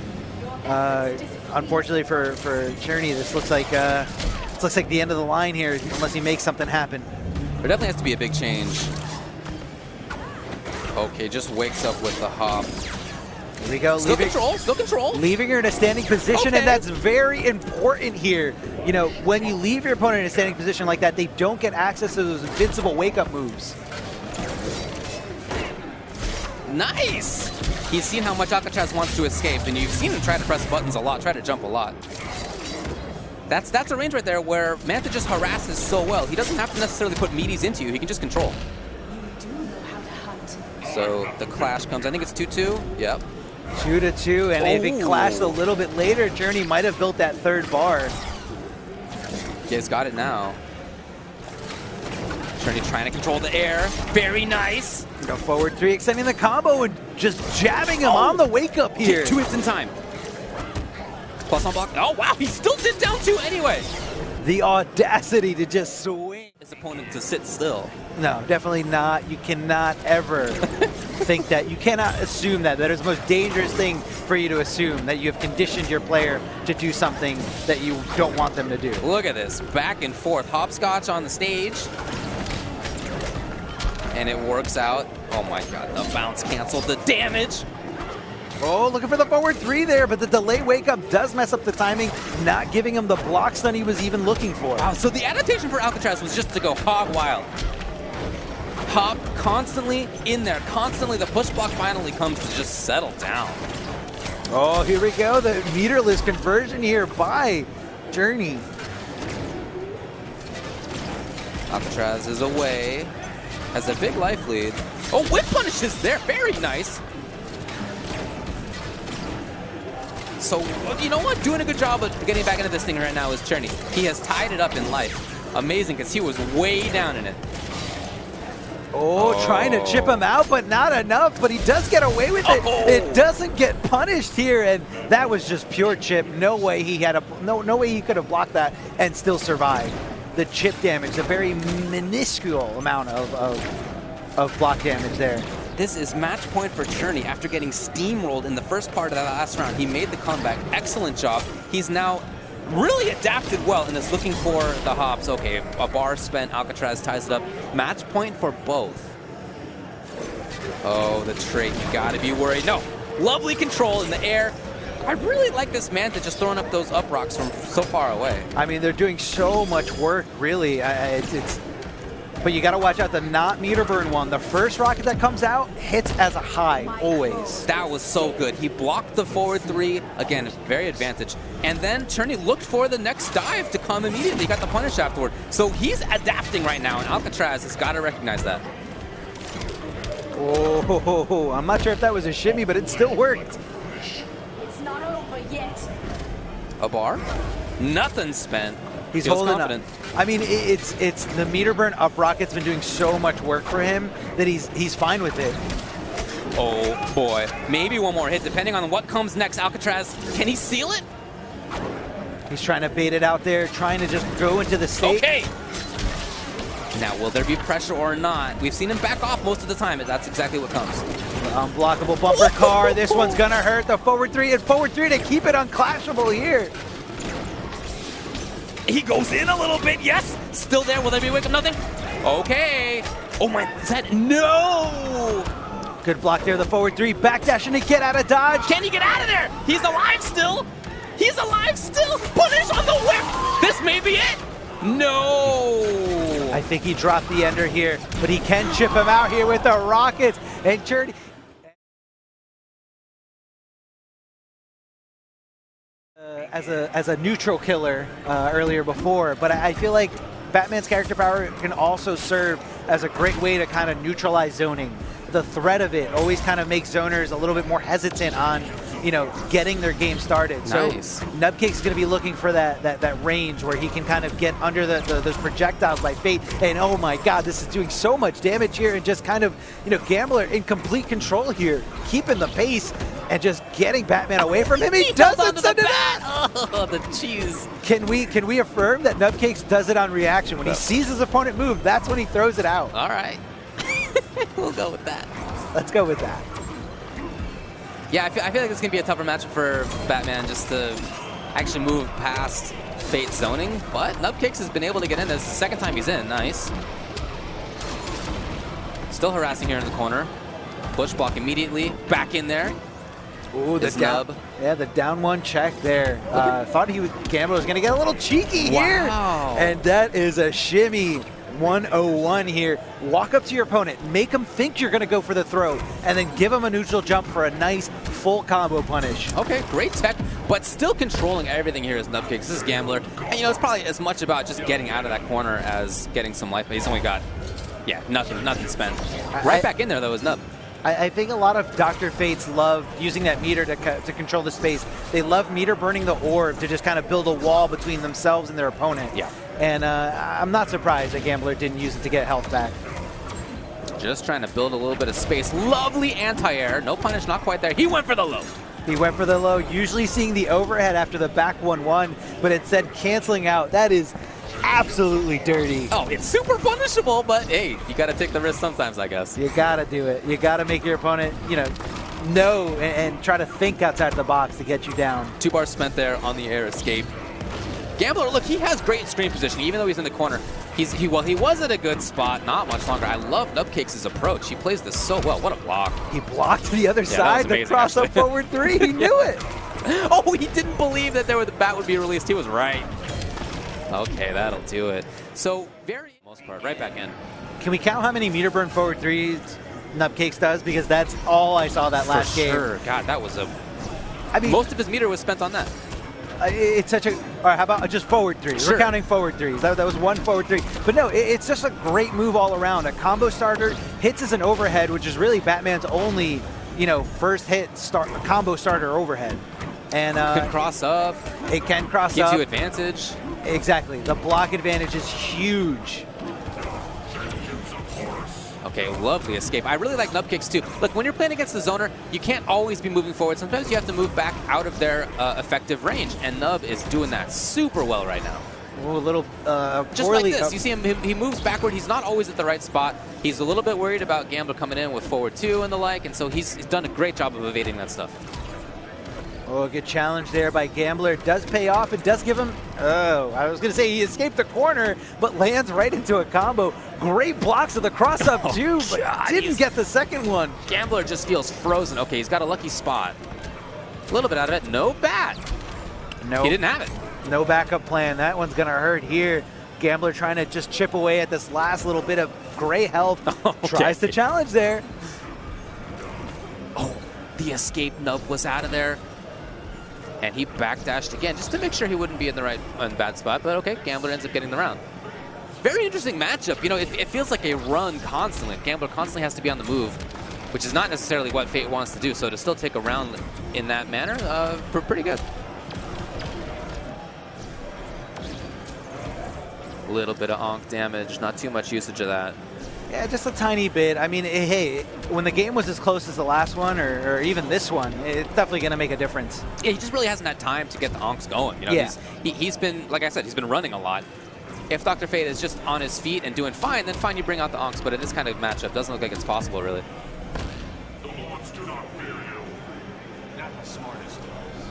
Unfortunately for Chernny, this looks like the end of the line here unless he makes something happen. There definitely has to be a big change. Okay, just wakes up with the hop. Here we go. Still control. Leaving her in a standing position, and that's very important here. You know, when you leave your opponent in a standing position like that, they don't get access to those invincible wake-up moves. Nice! He's seen how much Alcatraz wants to escape, and you've seen him try to press buttons a lot, try to jump a lot. That's a range right there where Manta just harasses so well. He doesn't have to necessarily put meaties into you. He can just control. So the clash comes. I think it's 2-2. Yep. 2-2, and if it clashed a little bit later, Chernny might have built that 3rd bar. Yeah, he's got it now. Chernny trying to control the air. Very nice. Go forward 3, extending the combo and just jabbing him on the wake up here. 2 hits in time. Plus on block. Oh, wow. He still did down 2 anyway. The audacity to just swing his opponent to sit still. No, definitely not. You cannot ever think that. You cannot assume that. That is the most dangerous thing for you to assume, that you have conditioned your player to do something that you don't want them to do. Look at this. Back and forth. Hopscotch on the stage. And it works out. Oh my god. The bounce canceled the damage. Oh, looking for the forward 3 there, but the delay wake up does mess up the timing, not giving him the block stun he was even looking for. Wow, so the adaptation for Alcatraz was just to go hog wild. Hop constantly in there, constantly. The push block finally comes to just settle down. Oh, here we go. The meterless conversion here by Chernny. Alcatraz is away. Has a big life lead. Oh, whip punish is there. Very nice. So, you know what? Doing a good job of getting back into this thing right now is Chernny. He has tied it up in life. Amazing, because he was way down in it. Oh, trying to chip him out, but not enough. But he does get away with it. Oh. It doesn't get punished here, and that was just pure chip. No way he had no way he could have blocked that and still survived. The chip damage, a very minuscule amount of block damage there. This is match point for Chernny after getting steamrolled in the first part of that last round. He made the comeback. Excellent job. He's now really adapted well and is looking for the hops. Okay, a bar spent. Alcatraz ties it up. Match point for both. Oh, the trait. You gotta be worried. No. Lovely control in the air. I really like this Manta just throwing up those up rocks from so far away. I mean, they're doing so much work, really. But you got to watch out the not meter burn one. The first rocket that comes out hits as a high, always. That was so good. He blocked the forward three. Again, very advantage. And then Chernny looked for the next dive to come immediately. He got the punish afterward. So he's adapting right now, and Alcatraz has got to recognize that. Oh, I'm not sure if that was a shimmy, but it still worked. It's not over yet. A bar? Nothing spent. He's Feels holding confident. up. I mean, it's the meter burn up rocket's been doing so much work for him that he's fine with it. Oh boy, maybe one more hit depending on what comes next. Alcatraz, can he seal it? He's trying to bait it out there, trying to just go into the state. Okay. Now, will there be pressure or not? We've seen him back off most of the time, and that's exactly what comes. Unblockable bumper car. This one's gonna hurt. The forward three to keep it unclashable here. He goes in a little bit, yes! Still there, will there be a wake up? Nothing? Okay. Oh my, is that, no! Good block there, the forward three, backdashing to get out of dodge. Can he get out of there? He's alive still! He's alive still! Punish on the whip! This may be it! No! I think he dropped the ender here, but he can chip him out here with the rockets. And Chernny, as a neutral killer earlier before, but I feel like Batman's character power can also serve as a great way to kind of neutralize zoning. The threat of it always kind of makes zoners a little bit more hesitant on, getting their game started. Nice. So Nubcakes is going to be looking for that range where he can kind of get under those projectiles by Fate. And oh my God, this is doing so much damage here, and just kind of, Gambler in complete control here, keeping the pace and just getting Batman away from him. He doesn't send it out. Oh, the cheese. Can we affirm that Nubcakes does it on reaction? When he sees his opponent move, that's when he throws it out. All right. We'll go with that. Let's go with that. Yeah, I feel like it's going to be a tougher match for Batman just to actually move past Fate zoning, but Nubcakes has been able to get in. This is the second time he's in. Nice. Still harassing here in the corner. Push block immediately. Back in there. Ooh, the Nub. Yeah, the down one check there. Thought Gambler was going to get a little cheeky here. Wow. And that is a shimmy. 101 here. Walk up to your opponent, make him think you're going to go for the throw, and then give him a neutral jump for a nice full combo punish. Okay, great tech, but still controlling everything here is Nubcakes. This is Gambler. And it's probably as much about just getting out of that corner as getting some life. He's only got, nothing spent. Right back in there, though, is Nub. I think a lot of Dr. Fates love using that meter to control the space. They love meter burning the orb to just kind of build a wall between themselves and their opponent. Yeah. And I'm not surprised that Gambler didn't use it to get health back. Just trying to build a little bit of space. Lovely anti-air. No punish, not quite there. He went for the low. He went for the low, usually seeing the overhead after the back 1-1, but instead canceling out. That is absolutely dirty. Oh, it's super punishable, but hey, you got to take the risk sometimes, I guess. You got to do it. You got to make your opponent, know and try to think outside the box to get you down. 2 bars spent there on the air escape. Gambler, look, he has great screen positioning, even though he's in the corner. He was at a good spot, not much longer. I love Nubcakes' approach. He plays this so well. What a block. He blocked the other side, the cross-up forward 3. He knew it. Oh, he didn't believe that the bat would be released. He was right. Okay, that'll do it. So, most part, right back in. Can we count how many meter burn forward 3s Nubcakes does? Because that's all I saw that last game. Sure. God, that was a I mean, most of his meter was spent on that. It's such a. All right, how about just forward three? Sure. We're counting forward threes. That was one forward three. But no, it's just a great move all around. A combo starter hits as an overhead, which is really Batman's only, first hit combo starter overhead. And Can cross up. it can cross Gives up. you advantage. Exactly. The block advantage is huge. Okay, lovely escape. I really like Nubcakes too. Look, when you're playing against the zoner, you can't always be moving forward. Sometimes you have to move back out of their effective range, and Nub is doing that super well right now. Ooh, a little Just poorly, like this, you see him, he moves backward. He's not always at the right spot. He's a little bit worried about Gambler coming in with forward 2 and the like, and so he's done a great job of evading that stuff. Oh, a good challenge there by Gambler. It does pay off. It does give him... Oh, I was going to say he escaped the corner, but lands right into a combo. Great blocks of the cross-up, too, but didn't get the second one. Gambler just feels frozen. Okay, he's got a lucky spot. A little bit out of it. No bat. No, He didn't have it. no backup plan. That one's going to hurt here. Gambler trying to just chip away at this last little bit of gray health. Okay. Tries to challenge there. Oh, the escape Nub was out of there. And he backdashed again, just to make sure he wouldn't be in the bad spot. But okay, Gambler ends up getting the round. Very interesting matchup. It feels like a run constantly. Gambler constantly has to be on the move, which is not necessarily what Fate wants to do. So to still take a round in that manner, pretty good. A little bit of onk damage, not too much usage of that. Yeah, just a tiny bit. I mean, hey, when the game was as close as the last one, or even this one, it's definitely going to make a difference. Yeah, he just really hasn't had time to get the onks going. Yeah. He's been, like I said, he's been running a lot. If Dr. Fate is just on his feet and doing fine, then fine, you bring out the onks. But in this kind of matchup, doesn't look like it's possible, really.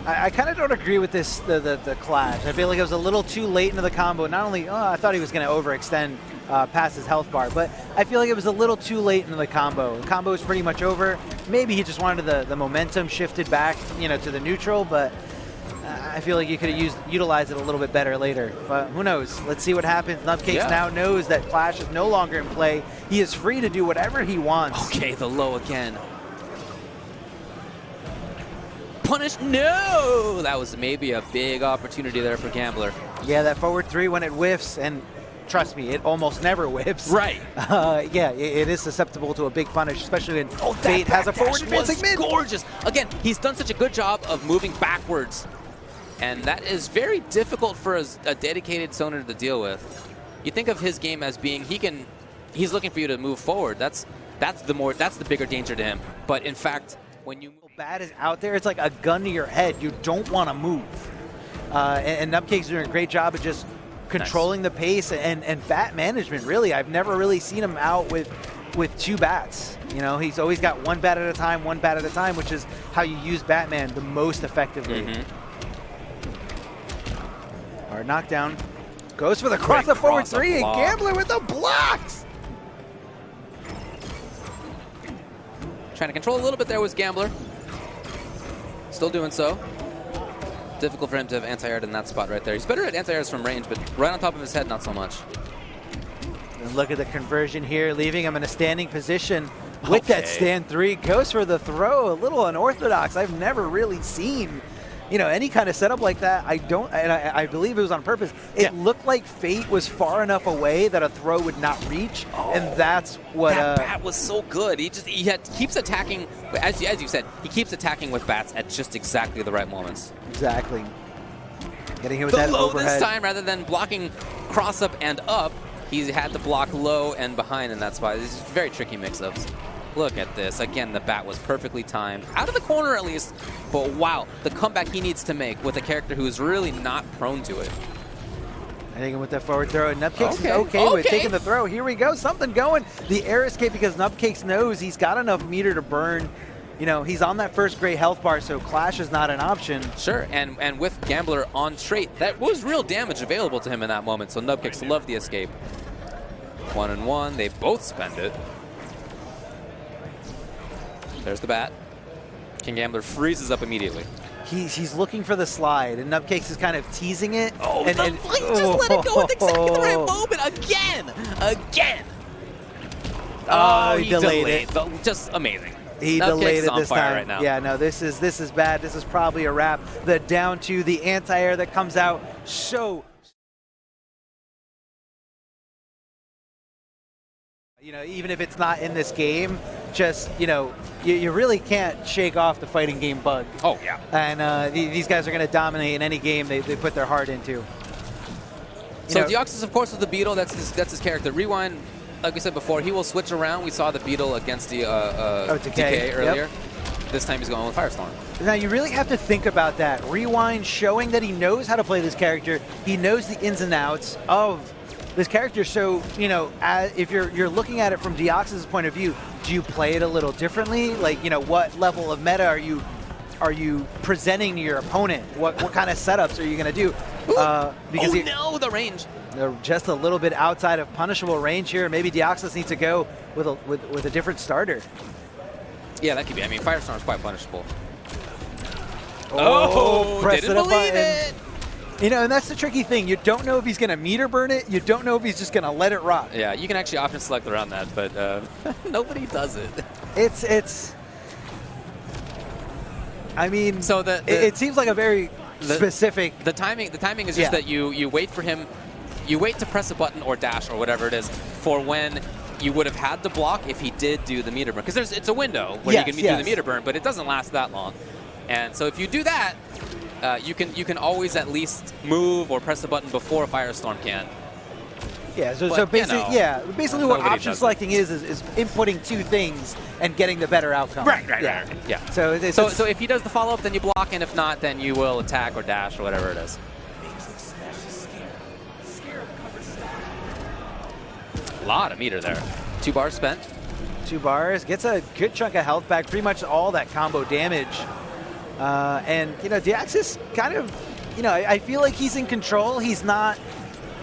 I kind of don't agree with this, the clash. I feel like it was a little too late into the combo. Not only, I thought he was going to overextend past his health bar, but I feel like it was a little too late into the combo. The combo was pretty much over. Maybe he just wanted the momentum shifted back, to the neutral, but I feel like you could have utilized it a little bit better later. But who knows? Let's see what happens. Nubcakes now knows that Clash is no longer in play. He is free to do whatever he wants. Okay, the low again. Punish, no! That was maybe a big opportunity there for Gambler. Yeah, that forward 3 when it whiffs, and trust me, it almost never whiffs. Right. Yeah, it is susceptible to a big punish, especially when Fate has a forward advancing mid. Gorgeous. Again, he's done such a good job of moving backwards, and that is very difficult for a dedicated zoner to deal with. You think of his game as being he's looking for you to move forward. That's the bigger danger to him. But in fact, when you Bat is out there, it's like a gun to your head. You don't want to move. And Nubcakes doing a great job of just controlling the pace and bat management, really. I've never really seen him out with 2 bats. He's always got 1 bat at a time, which is how you use Batman the most effectively. Hard knockdown. Goes for the cross-up forward 3, and Gambler with the blocks! Trying to control a little bit there was Gambler. Still doing so. Difficult for him to have anti-air in that spot right there. He's better at anti-airs from range, but right on top of his head, not so much. And look at the conversion here, leaving him in a standing position with that stand 3. Goes for the throw, a little unorthodox. I've never really seen, any kind of setup like that. I believe it was on purpose. It looked like Fate was far enough away that a throw would not reach, and that's what. That bat was so good. He keeps attacking, as you said, he keeps attacking with bats at just exactly the right moments. Exactly. Getting hit with that low overhead. this time, rather than blocking cross up and up, he had to block low and behind in that spot. These are very tricky mix-ups. Look at this. Again, the bat was perfectly timed. Out of the corner at least, but wow, the comeback he needs to make with a character who is really not prone to it. I think with that forward throw, and Nubcakes is okay with taking the throw. Here we go, something going. The air escape because Nubcakes knows he's got enough meter to burn. He's on that first great health bar, so Clash is not an option. Sure, and with Gambler on trait, that was real damage available to him in that moment, so Nubcakes loved the escape. 1-1, they both spend it. There's the bat. King Gambler freezes up immediately. He's looking for the slide, and Nubcakes is kind of teasing it. Oh, he just let it go at exactly the right moment. Again! Oh, he delayed it. Just amazing. He Nubcakes delayed is it on this fire time. right now. Yeah, no, this is bad. This is probably a wrap. The down to the anti-air that comes out so. You know, even if it's not in this game, just, you know, you really can't shake off the fighting game bug. Oh, yeah. And these guys are going to dominate in any game they put their heart into. So Deoxys, of course, with the Beetle, that's his character. Rewind, like we said before, he will switch around. We saw the Beetle against the Decay earlier. Yep. This time he's going with Firestorm. Now, you really have to think about that. Rewind showing that he knows how to play this character. He knows the ins and outs of this character. So, you know, if you're looking at it from Deoxys' point of view, do you play it a little differently? Like, you know, what level of meta are you presenting to your opponent? What kind of setups are you going to do? Because no, the range. They're just a little bit outside of punishable range here. Maybe Deoxys needs to go with a different starter. Yeah, that could be. I mean, Firestorm's quite punishable. Didn't believe it. You know, and that's the tricky thing. You don't know if he's going to meter burn it. You don't know if he's just going to let it rock. Yeah, you can actually option select around that, but nobody does it. It's. I mean, so it seems like a very specific. The timing is just that you wait for him. You wait to press a button or dash or whatever it is for when you would have had to block if he did do the meter burn. Because it's a window where you can do the meter burn, but it doesn't last that long. And so if you do that, you can always at least move or press the button before Firestorm can. Yeah, so basically, basically what option selecting is inputting two things and getting the better outcome. Right. Yeah. So if he does the follow-up, then you block, and if not, then you will attack or dash or whatever it is. A lot of meter there. 2 bars spent. 2 bars. Gets a good chunk of health back. Pretty much all that combo damage. And, you know, Deoxys kind of, you know, I feel like he's in control. He's not,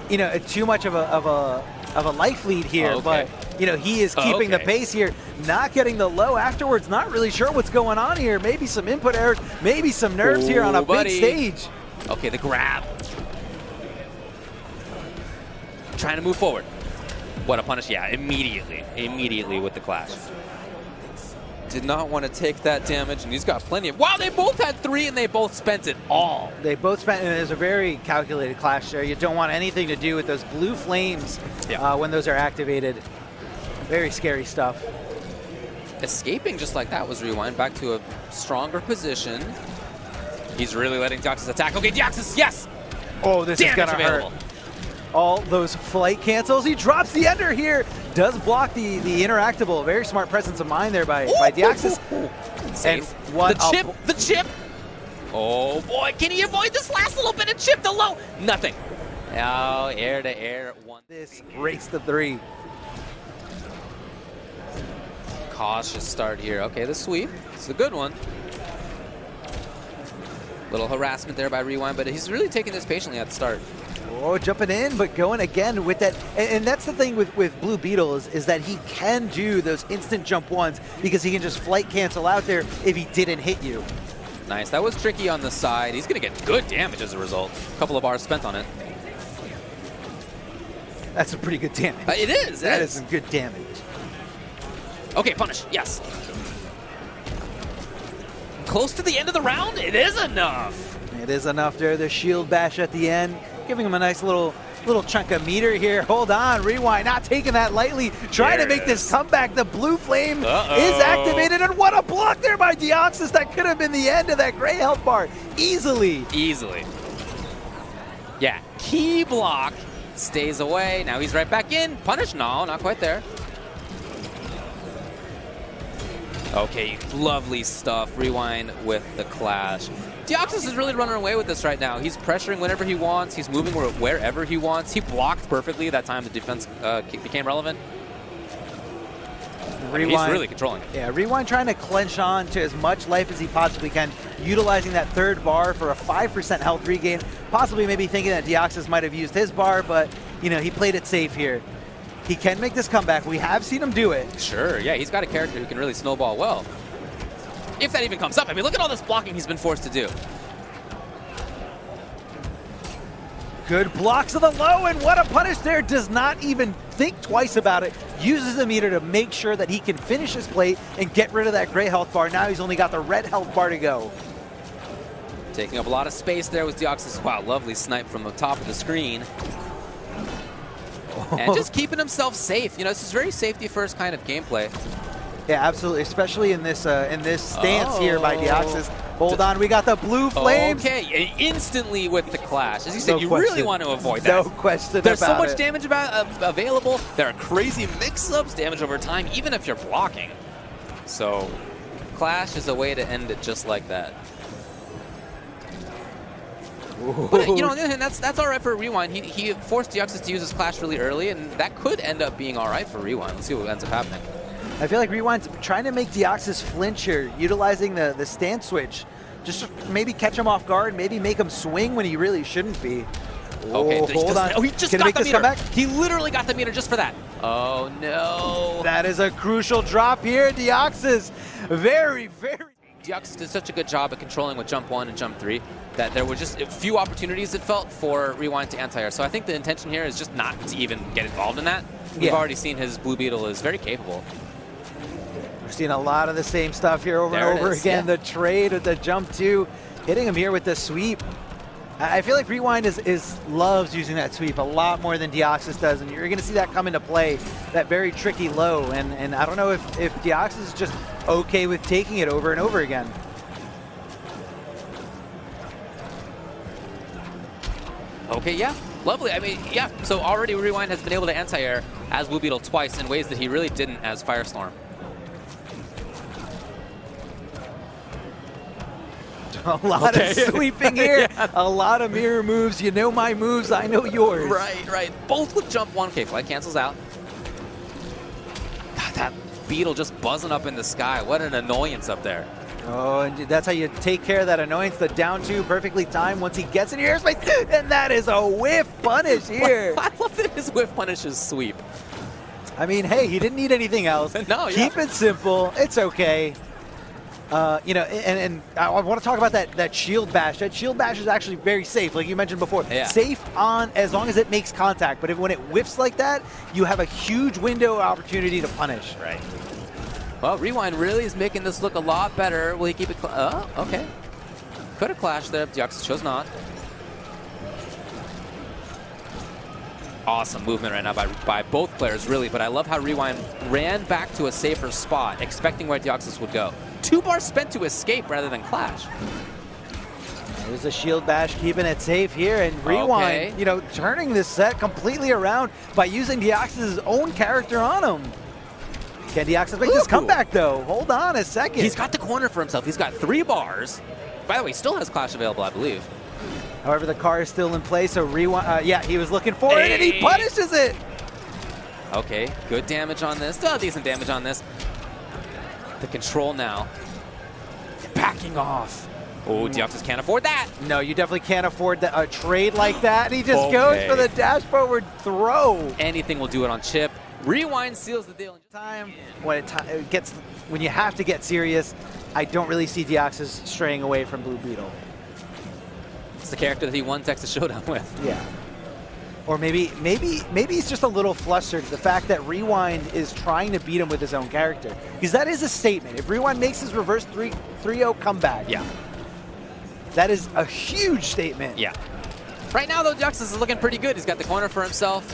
you know, too much of a life lead here. But, you know, he is keeping the pace here. Not getting the low afterwards. Not really sure what's going on here. Maybe some input errors. Maybe some nerves here on a big stage. Okay, the grab. Trying to move forward. What a punish. Yeah, immediately with the clash. Did not want to take that damage, and he's got plenty of... Wow, they both had 3, and they both spent it all. They both spent, and there's a very calculated clash there. You don't want anything to do with those blue flames when those are activated. Very scary stuff. Escaping just like that was Rewind back to a stronger position. He's really letting Deoxys attack. Okay, Deoxys, yes! Oh, this is going to hurt. All those flight cancels. He drops the ender here. Does block the interactable. Very smart presence of mind there by Deoxys. Safe. And the chip. Oh boy, can he avoid this last little bit of chip to low? Nothing. Oh, air to air. This race to 3. Cautious start here. Okay, the sweep. It's a good one. Little harassment there by Rewind, but he's really taking this patiently at the start. Oh, jumping in, but going again with that. And that's the thing with Blue Beetle is that he can do those instant jump ones because he can just flight cancel out there if he didn't hit you. Nice. That was tricky on the side. He's going to get good damage as a result. A couple of bars spent on it. That's some pretty good damage. It is. That is some good damage. Okay, punish. Yes. Close to the end of the round. It is enough. It is enough there. The shield bash at the end. Giving him a nice little chunk of meter here. Hold on, Rewind, not taking that lightly. Trying to make this comeback. The blue flame is activated, and what a block there by Deoxys. That could have been the end of that gray health bar. Easily. Yeah, key block. Stays away. Now he's right back in. Punish? No, not quite there. Okay, lovely stuff. Rewind with the clash. Deoxys is really running away with this right now. He's pressuring whenever he wants. He's moving wherever he wants. He blocked perfectly that time the defense became relevant. Rewind, he's really controlling. Yeah, Rewind trying to clench on to as much life as he possibly can, utilizing that 3rd bar for a 5% health regain. Possibly maybe thinking that Deoxys might have used his bar, but you know, he played it safe here. He can make this comeback. We have seen him do it. Sure, yeah, he's got a character who can really snowball well. If that even comes up. I mean, look at all this blocking he's been forced to do. Good blocks of the low, and what a punish there. Does not even think twice about it. Uses the meter to make sure that he can finish his plate and get rid of that gray health bar. Now he's only got the red health bar to go. Taking up a lot of space there with Deoxys. Wow, lovely snipe from the top of the screen. And just keeping himself safe. You know, this is very safety-first kind of gameplay. Yeah, absolutely, especially in this stance here by Deoxys. Hold on, we got the blue flames. Okay, instantly with the clash. As you said, you really want to avoid that. No question There's about so much it. damage available. There are crazy mix-ups, damage over time, even if you're blocking. So, clash is a way to end it just like that. But, you know, on the other hand, that's all right for Rewind. He forced Deoxys to use his clash really early, and that could end up being all right for Rewind. Let's see what ends up happening. I feel like Rewind's trying to make Deoxys flinch here, utilizing the stance switch. Just to maybe catch him off guard, maybe make him swing when he really shouldn't be. Okay, hold on. Oh, he just Can got he make the this meter. comeback? He literally got the meter just for that. Oh, no. That is a crucial drop here. Deoxys, very, very... Deoxys did such a good job at controlling with jump 1 and jump 3 that there were just a few opportunities, it felt, for Rewind to anti-air. So I think the intention here is just not to even get involved in that. We've already seen his Blue Beetle is very capable. We're seeing a lot of the same stuff here over There and it over is, again. yeah. The trade with the jump 2, hitting him here with the sweep. I feel like Rewind loves using that sweep a lot more than Deoxys does, and you're going to see that come into play, that very tricky low. And I don't know if Deoxys is just okay with taking it over and over again. Okay, yeah, lovely. I mean, yeah, so already Rewind has been able to anti-air as Blue Beetle twice in ways that he really didn't as Firestorm. A lot of sweeping here, a lot of mirror moves. You know my moves, I know yours. Right. Both with jump 1. Okay, flight cancels out. God, that Beetle just buzzing up in the sky. What an annoyance up there. Oh, and that's how you take care of that annoyance. The down 2 perfectly timed once he gets in your airspace, and that is a whiff punish here. I love that his whiff punishes sweep. I mean, hey, he didn't need anything else. No, Keep it simple. It's okay. You know, and I want to talk about that shield bash. That shield bash is actually very safe, like you mentioned before. Yeah. Safe on as long as it makes contact. But when it whiffs like that, you have a huge window of opportunity to punish. Right. Well, Rewind really is making this look a lot better. Will he keep it? Oh, okay. Could have clashed there. Deoxys chose not. Awesome movement right now by both players, really. But I love how Rewind ran back to a safer spot, expecting where Deoxys would go. 2 bars spent to escape rather than clash. There's a shield bash keeping it safe here, and Rewind, you know, turning this set completely around by using Deoxys' own character on him. Can Deoxys make this comeback, though? Hold on a second. He's got the corner for himself. He's got 3 bars. By the way, he still has clash available, I believe. However, the car is still in play, so Rewind, yeah, he was looking for it, and he punishes it. Okay, good damage on this. Still decent damage on this. The control now. Backing off. Oh, Deoxys can't afford that. No, you definitely can't afford a trade like that, and he just goes for the dash forward throw. Anything will do it on chip. Rewind seals the deal. Time when when you have to get serious, I don't really see Deoxys straying away from Blue Beetle. It's the character that he won Texas Showdown with. Yeah. Or maybe he's just a little flustered. The fact that Rewind is trying to beat him with his own character. Because that is a statement. If Rewind makes his reverse 3-0 comeback, yeah, that is a huge statement. Yeah. Right now, though, Deoxys is looking pretty good. He's got the corner for himself.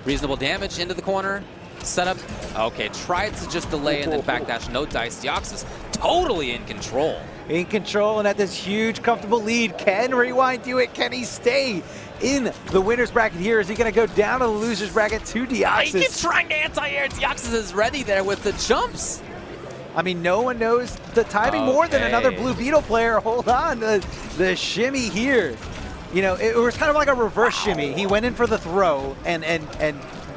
Reasonable damage into the corner. Setup. Okay, tried to just delay and then backdash. No dice. Deoxys totally in control. In control and at this huge, comfortable lead. Can Rewind do it? Can he stay in the winner's bracket here? Is he going to go down to the loser's bracket to Deoxys? He keeps trying to anti-air. Deoxys is ready there with the jumps. I mean, no one knows the timing more than another Blue Beetle player. Hold on. The shimmy here. You know, it was kind of like a reverse shimmy. He went in for the throw, and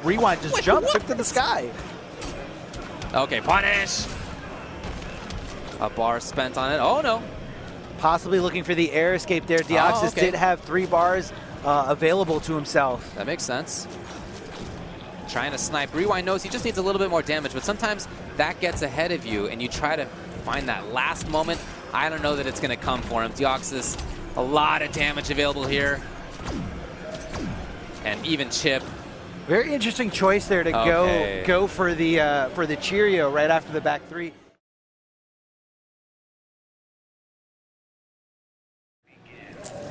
Rewind just jumped, took to the sky. Okay, punish. A bar spent on it. Oh, no. Possibly looking for the air escape there. Deoxys did have 3 bars available to himself. That makes sense. Trying to snipe. Rewind knows he just needs a little bit more damage, but sometimes that gets ahead of you, and you try to find that last moment. I don't know that it's going to come for him. Deoxys, a lot of damage available here. And even chip. Very interesting choice there to go for the Cheerio right after the back three.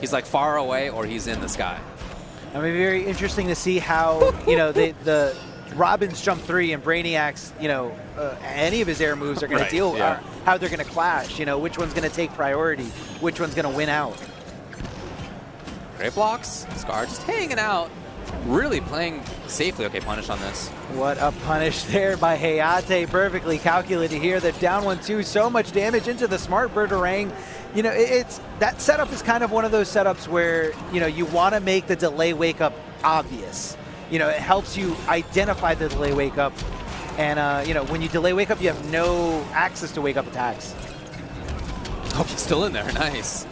He's like far away or he's in the sky. I mean, very interesting to see how, you know, the Robin's jump three and Brainiac's, you know, any of his air moves are going to deal, how they're going to clash, you know, which one's going to take priority, which one's going to win out. Great blocks. Scar just hanging out, really playing safely. Okay, punish on this. What a punish there by Hayatei, perfectly calculated here. The down 1-2, so much damage into the smart Birdarang. You know, it's that setup is kind of one of those setups where, you know, you want to make the delay wake up obvious. You know, it helps you identify the delay wake up. And, you know, when you delay wake up, you have no access to wake up attacks. Oh, he's still in there. Nice.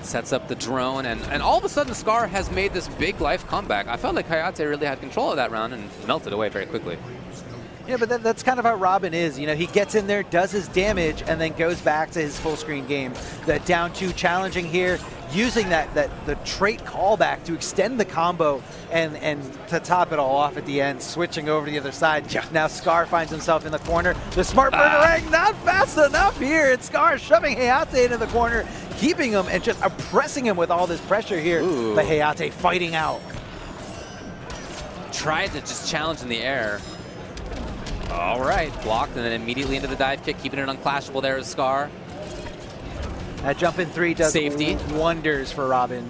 Sets up the drone, and all of a sudden Scar has made this big life comeback. I felt like Hayatei really had control of that round and melted away very quickly. Yeah, but that's kind of how Robin is. You know, he gets in there, does his damage, and then goes back to his full screen game. The down 2 challenging here, using the trait callback to extend the combo and to top it all off at the end, switching over to the other side. Yeah. Now Scar finds himself in the corner. The smart Birdarang not fast enough here. It's Scar shoving Hayatei into the corner, keeping him and just oppressing him with all this pressure here. Ooh. But Hayatei fighting out. Tried to just challenge in the air. All right, blocked and then immediately into the dive kick, keeping it unclashable there is Scar. That jump in 3 does safety wonders for Robin.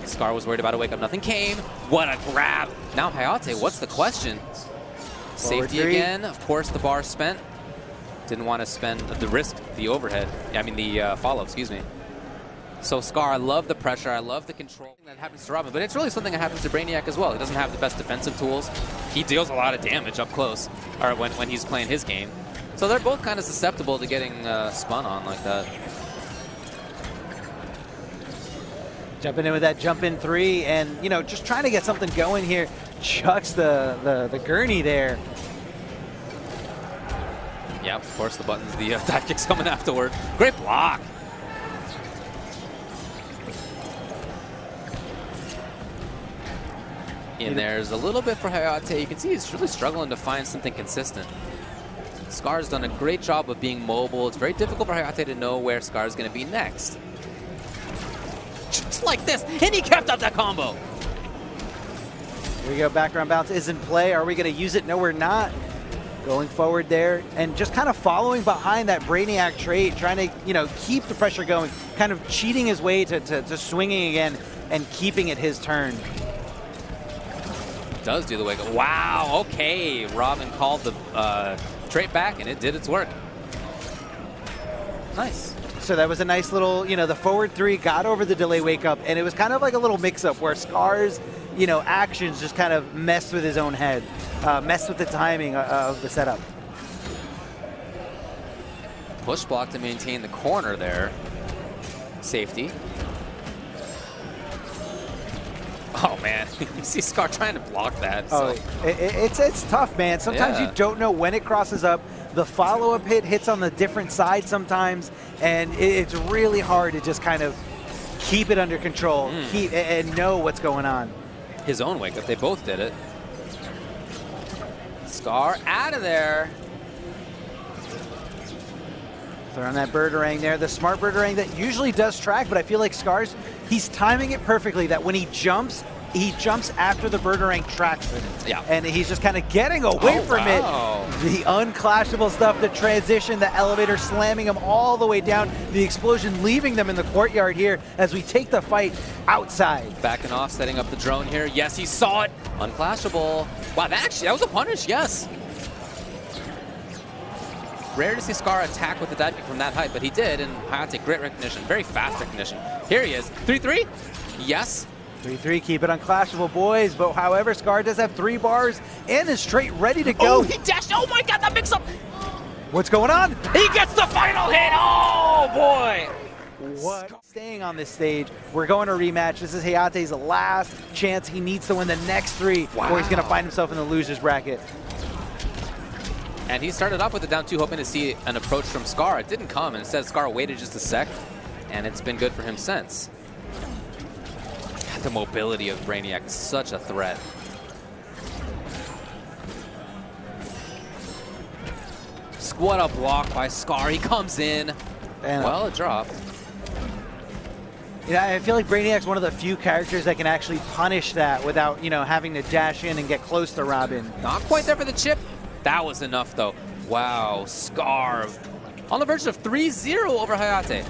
Scar was worried about a wake up, nothing came. What a grab. Now Hayatei, what's the question? Safety again, of course the bar spent. Didn't want to spend the risk, the overhead. I mean the follow, excuse me. So Scar, I love the pressure, I love the control that happens to Robin, but it's really something that happens to Brainiac as well. He doesn't have the best defensive tools. He deals a lot of damage up close, or when he's playing his game. So they're both kind of susceptible to getting spun on like that. Jumping in with that jump in 3 and, you know, just trying to get something going here. Chucks the gurney there. Yeah, of course the buttons, the dive kick's coming afterward. Great block. And there's a little bit for Hayatei. You can see he's really struggling to find something consistent. Scar's done a great job of being mobile. It's very difficult for Hayatei to know where Scar's going to be next. Just like this, and he kept up that combo. Here we go, background bounce is in play. Are we going to use it? No, we're not. Going forward there and just kind of following behind that Brainiac trait, trying to, you know, keep the pressure going, kind of cheating his way to swinging again and keeping it his turn. Does do the wake up. Wow, okay. Robin called the trait back and it did its work. Nice. So that was a nice little, you know, the forward 3 got over the delay wake up, and it was kind of like a little mix up where Scar's, you know, actions just kind of messed with his own head, messed with the timing of the setup. Push block to maintain the corner there. Safety. Oh man, you see Scar trying to block that. So. Oh, it's tough, man. Sometimes you don't know when it crosses up. The follow-up hit hits on the different side sometimes, and it's really hard to just kind of keep it under control, and know what's going on. His own wake up, they both did it. Scar out of there. Throwing that Birdarang there, the smart Birdarang that usually does track, but I feel like Scar's, he's timing it perfectly that when he jumps after the Birdarang tracks it. Yeah. And he's just kind of getting away from it. The unclashable stuff, the transition, the elevator slamming him all the way down, the explosion leaving them in the courtyard here as we take the fight outside. Backing off, setting up the drone here. Yes, he saw it. Unclashable. Wow, that was a punish, yes. Rare to see Scar attack with the dive kick from that height, but he did, and Hayatei, great recognition, very fast recognition. Here he is, 3-3, yes. 3-3, keep it unclashable, boys, but however, Scar does have 3 bars and is straight ready to go. Oh, he dashed, oh my god, that mix-up. What's going on? He gets the final hit, oh boy. What? Staying on this stage, we're going to rematch. This is Hayatei's last chance. He needs to win the next 3, or he's gonna find himself in the loser's bracket. And he started off with the down 2, hoping to see an approach from Scar. It didn't come, and instead Scar waited just a sec, and it's been good for him since. The mobility of Brainiac is such a threat. What a block by Scar. He comes in. And well, a drop. Yeah, I feel like Brainiac's one of the few characters that can actually punish that without, you know, having to dash in and get close to Robin. Not quite there for the chip. That was enough, though. Wow, Scar on the verge of 3-0 over Hayatei.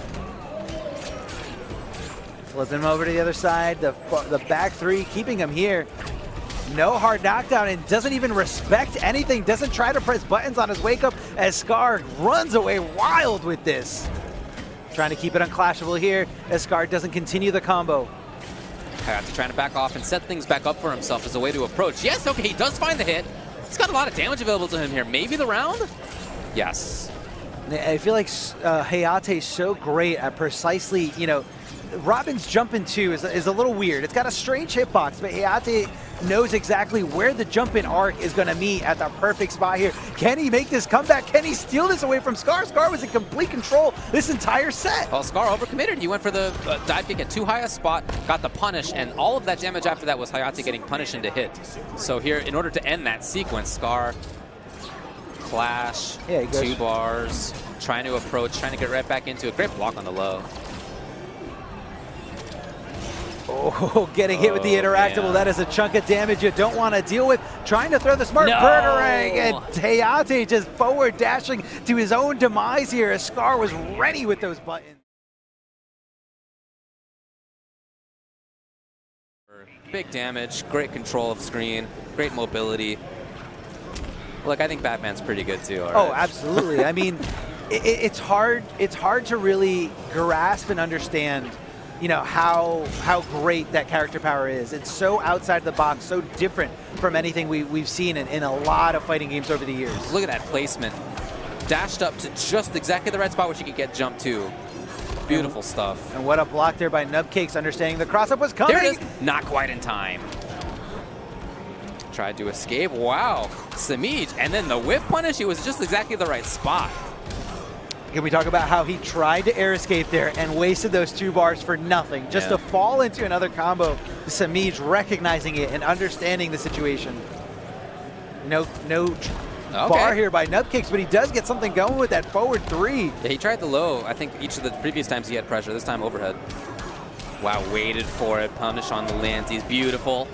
Flipping him over to the other side. The back three, keeping him here. No hard knockdown and doesn't even respect anything. Doesn't try to press buttons on his wake up as Scar runs away wild with this. Trying to keep it unclashable here as Scar doesn't continue the combo. Hayatei trying to back off and set things back up for himself as a way to approach. Yes, okay, he does find the hit. He's got a lot of damage available to him here. Maybe the round? Yes. I feel like Hayatei is so great at precisely, you know, Robin's jump in two is a little weird. It's got a strange hitbox, but Hayatei knows exactly where the jump in arc is going to meet at the perfect spot here. Can he make this comeback? Can he steal this away from Scar? Scar was in complete control this entire set. Well, Scar overcommitted. He went for the dive kick at too high a spot, got the punish, and all of that damage after that was Hayatei getting punished into hit. So here, in order to end that sequence, Scar, clash, yeah, 2 bars, trying to approach, trying to get right back into it. Great block on the low. Oh, getting hit with the interactable. Man. That is a chunk of damage you don't want to deal with. Trying to throw the smart Burgerang, and Hayatei just forward dashing to his own demise here as Scar was ready with those buttons. Big damage, great control of screen, great mobility. Look, I think Batman's pretty good too. Oh, absolutely. I mean, it's hard to really grasp and understand, you know, how great that character power is. It's so outside the box, so different from anything we've seen in a lot of fighting games over the years. Look at that placement. Dashed up to just exactly the right spot where she could get jumped to. Beautiful stuff. And what a block there by Nubcakes, understanding the cross-up was coming. There it is. Not quite in time. Tried to escape. Wow. Semiij. And then the whip punish, it was just exactly the right spot. Can we talk about how he tried to air escape there and wasted those 2 bars for nothing, just to fall into another combo. Semiij recognizing it and understanding the situation. No bar here by Nubcakes, but he does get something going with that forward 3. Yeah, he tried the low. I think each of the previous times he had pressure. This time overhead. Wow, waited for it. Punish on the lands. Beautiful.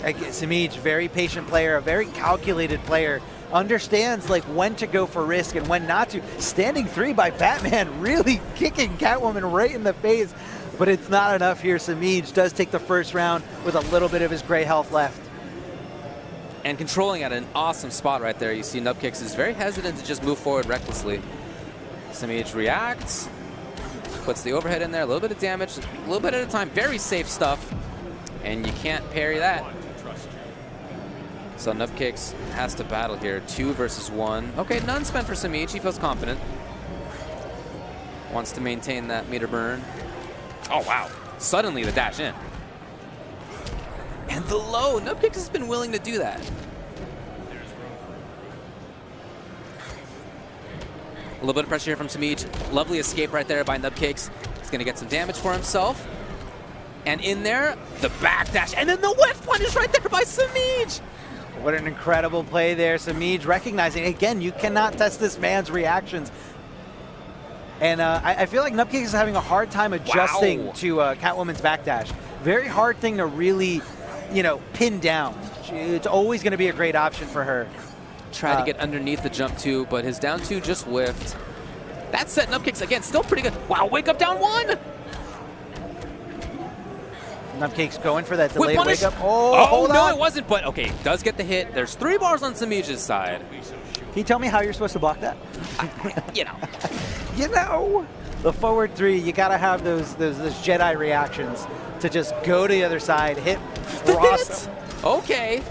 Semiij, very patient player, a very calculated player. Understands like when to go for risk and when not to. Standing 3 by Batman, really kicking Catwoman right in the face, but it's not enough here. Semiij does take the first round with a little bit of his gray health left. And controlling at an awesome spot right there. You see Nubcakes is very hesitant to just move forward recklessly. Semiij reacts, puts the overhead in there, a little bit of damage, a little bit at a time. Very safe stuff, and you can't parry that. So Nubcakes has to battle here. 2 versus 1. Okay, none spent for Semiij. He feels confident. Wants to maintain that meter burn. Oh, wow. Suddenly the dash in. And the low. Nubcakes has been willing to do that. A little bit of pressure here from Semiij. Lovely escape right there by Nubcakes. He's going to get some damage for himself. And in there, the backdash. And then the whiff punish right there by Semiij. What an incredible play there. Semiij recognizing, again, you cannot test this man's reactions. And I feel like Nubcakes is having a hard time adjusting to Catwoman's backdash. Very hard thing to really, you know, pin down. It's always going to be a great option for her. Tried to get underneath the jump 2, but his down 2 just whiffed. That set Nubcakes, again, still pretty good. Wow, wake up down 1! Nubcakes going for that delayed wake up. Oh no, it wasn't, but okay, does get the hit. There's 3 bars on Semiij's side. Can you tell me how you're supposed to block that? You know. You know, the forward 3, you gotta have those Jedi reactions to just go to the other side, hit, cross. Okay.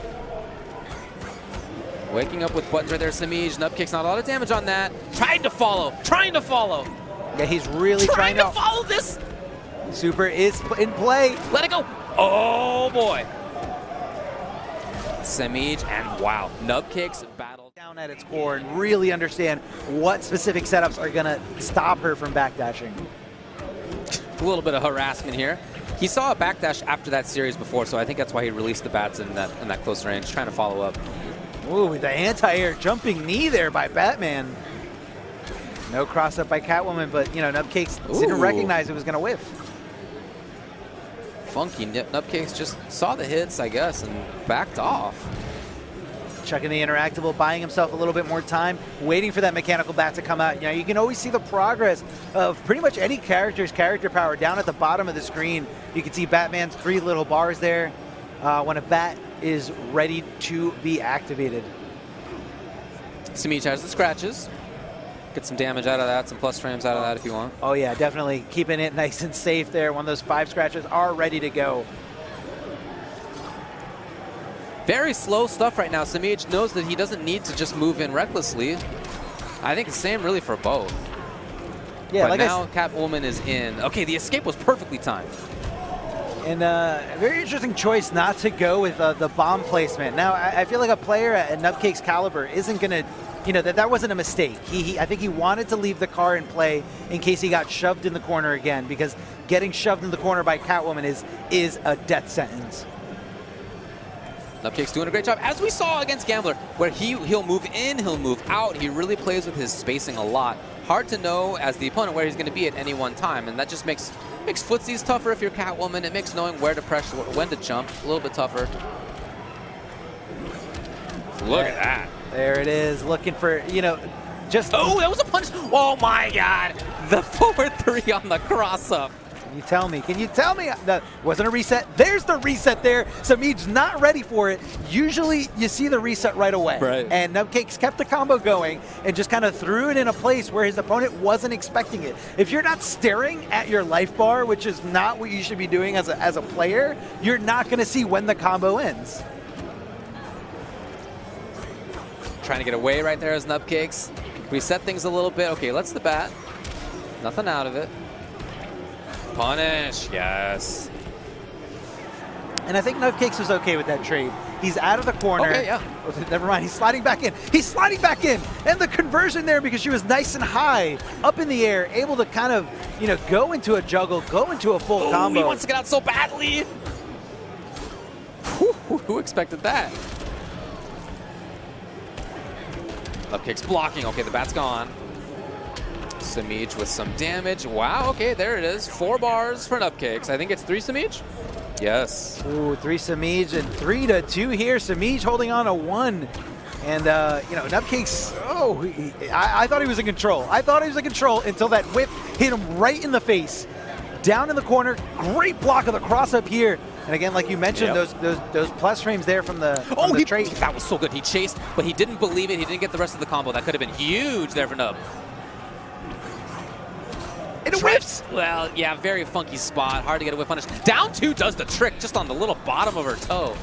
Waking up with buttons right there, Semiij. Nubcakes, not a lot of damage on that. Trying to follow. Yeah, he's really trying to follow this. Super is in play. Let it go. Oh boy. Semiij, and wow, Nubcakes battle Down at its core and really understand what specific setups are gonna stop her from backdashing. A little bit of harassment here. He saw a backdash after that series before, so I think that's why he released the bats in that close range, trying to follow up. Ooh, the anti-air jumping knee there by Batman. No cross-up by Catwoman, but, you know, Nubcakes didn't recognize it was going to whiff. Funky. Nubcakes just saw the hits, I guess, and backed off. Chucking the interactable, buying himself a little bit more time, waiting for that mechanical bat to come out. You know, you can always see the progress of pretty much any character's character power down at the bottom of the screen. You can see Batman's 3 little bars there when a bat is ready to be activated. Semiij has the scratches. Get some damage out of that, some plus frames out of that if you want. Oh yeah, definitely keeping it nice and safe there. One of those 5 scratches are ready to go. Very slow stuff right now. Semiij knows that he doesn't need to just move in recklessly. I think the same really for both. Yeah, but like now Catwoman is in. Okay, the escape was perfectly timed. And a very interesting choice not to go with the bomb placement. Now, I feel like a player at Nubcake's caliber isn't going to, you know, that wasn't a mistake. I think he wanted to leave the car in play in case he got shoved in the corner again, because getting shoved in the corner by Catwoman is a death sentence. Nubcake's doing a great job, as we saw against Gambler, where he'll move in, he'll move out. He really plays with his spacing a lot. Hard to know as the opponent where he's going to be at any one time, and that just makes footsies tougher if you're Catwoman. It makes knowing where to pressure, when to jump, a little bit tougher. Look at that. There it is, looking for, you know, just... Oh, that was a punch. Oh, my God. The 4-3 on the cross-up. Can you tell me that wasn't a reset? There's the reset there. Semiij's not ready for it. Usually you see the reset right away. Right. And Nubcakes kept the combo going and just kind of threw it in a place where his opponent wasn't expecting it. If you're not staring at your life bar, which is not what you should be doing as a player, you're not going to see when the combo ends. Trying to get away right there as Nubcakes. Reset things a little bit. Okay, let's the bat. Nothing out of it. Punish, yes. And I think Nubcakes was okay with that trade. He's out of the corner. Okay, yeah. Never mind, he's sliding back in. He's sliding back in. And the conversion there, because she was nice and high, up in the air, able to kind of, you know, go into a juggle, go into a full combo. He wants to get out so badly. Who expected that? Nubcakes blocking. Okay, the bat's gone. Semiij with some damage. Wow, okay, there it is. 4 bars for Nubcakes. I think it's 3 Semiij? Yes. Ooh, 3 Semiij and 3-2 here. Semiij holding on to 1. And, you know, Nubcakes, I thought he was in control. I thought he was in control until that whip hit him right in the face. Down in the corner. Great block of the cross-up here. And again, like you mentioned, those plus frames there from the trait. That was so good. He chased, but he didn't believe it. He didn't get the rest of the combo. That could have been huge there for Nub. It whiffs! Well, yeah, very funky spot. Hard to get a whip punish. Down 2 does the trick just on the little bottom of her toe.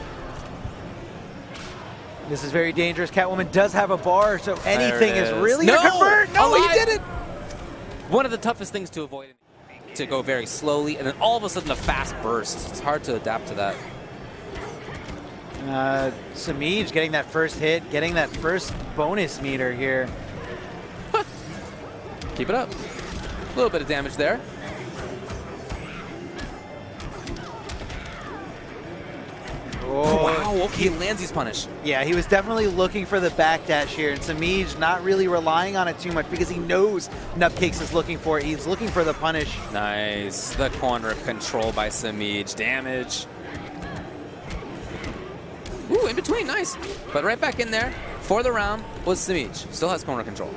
This is very dangerous. Catwoman does have a bar, so anything is really going to convert. No, he didn't! One of the toughest things to avoid, to go very slowly, and then all of a sudden a fast burst. It's hard to adapt to that. Semiij getting that first hit, getting that first bonus meter here. Keep it up. A little bit of damage there. Oh, wow, okay, he lands his punish. Yeah, he was definitely looking for the backdash here, and Semiij not really relying on it too much because he knows Nubcakes is looking for it. He's looking for the punish. Nice. The corner control by Semiij. Damage. Ooh, in between, nice. But right back in there for the round was Semiij. Still has corner control.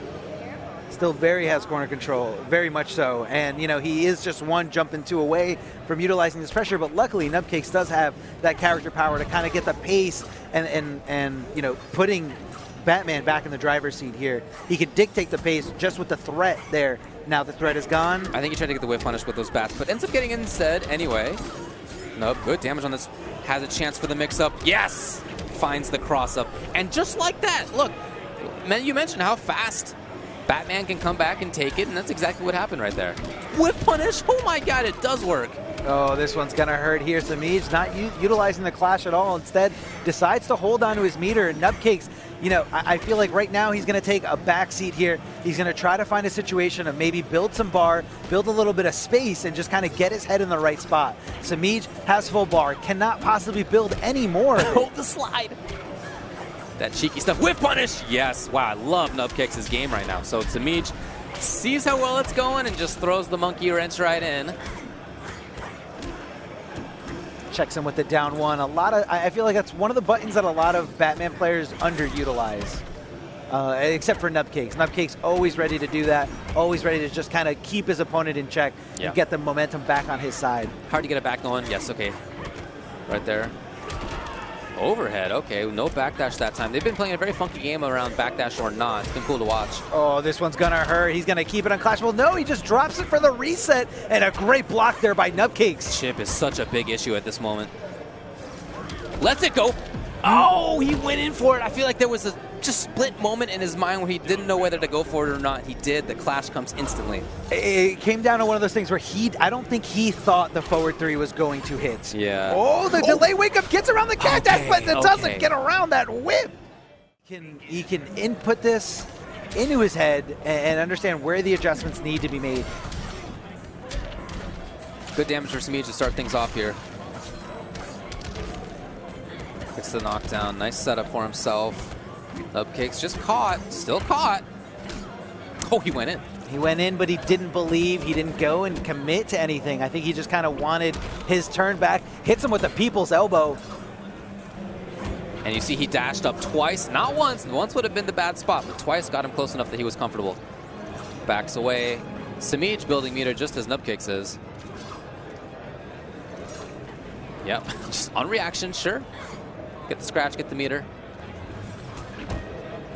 Still has corner control, very much so. And, you know, he is just 1 jump and 2 away from utilizing this pressure, but luckily Nubcakes does have that character power to kind of get the pace and you know, putting Batman back in the driver's seat here. He could dictate the pace just with the threat there. Now the threat is gone. I think he tried to get the whip punish with those bats, but ends up getting instead anyway. Nope, good damage on this. Has a chance for the mix-up. Yes! Finds the cross-up. And just like that, look, you mentioned how fast Batman can come back and take it, and that's exactly what happened right there. Whip punish, oh my God, it does work. Oh, this one's gonna hurt here. Semiij not utilizing the clash at all. Instead, decides to hold on to his meter, and Nubcakes you know, I feel like right now he's going to take a backseat here. He's going to try to find a situation of maybe build some bar, build a little bit of space, and just kind of get his head in the right spot. Semiij has full bar, cannot possibly build any more. Hold the slide. That cheeky stuff. Whip punish! Yes. Wow, I love Nubcakes' game right now. So Semiij sees how well it's going and just throws the monkey wrench right in. Checks him with the down one. I feel like that's one of the buttons that a lot of Batman players underutilize, except for Nubcakes. Nubcakes always ready to do that, always ready to just kind of keep his opponent in check and get the momentum back on his side. Hard to get it back going. Yes, okay. Right there. Overhead, okay. No backdash that time. They've been playing a very funky game around backdash or not. It's been cool to watch. Oh, this one's gonna hurt. He's gonna keep it unclashable. No, he just drops it for the reset, and a great block there by Nubcakes. Chip is such a big issue at this moment. Lets it go. Oh, he went in for it. I feel like there was a just split moment in his mind where he didn't know whether to go for it or not. He did. The clash comes instantly. It came down to one of those things where I don't think he thought the forward 3 was going to hit. Yeah. Oh, the delay wake up gets around the cactus, but it doesn't get around that whip. He can input this into his head and understand where the adjustments need to be made. Good damage for Semiij to start things off here. Gets the knockdown. Nice setup for himself. Nubcakes just caught. Still caught. Oh, he went in. He went in, but he didn't believe. He didn't go and commit to anything. I think he just kind of wanted his turn back. Hits him with the people's elbow. And you see he dashed up twice. Not once. Once would have been the bad spot, but twice got him close enough that he was comfortable. Backs away. Semiij building meter just as Nubcakes is. Yep. Just on reaction, sure. Get the scratch, get the meter.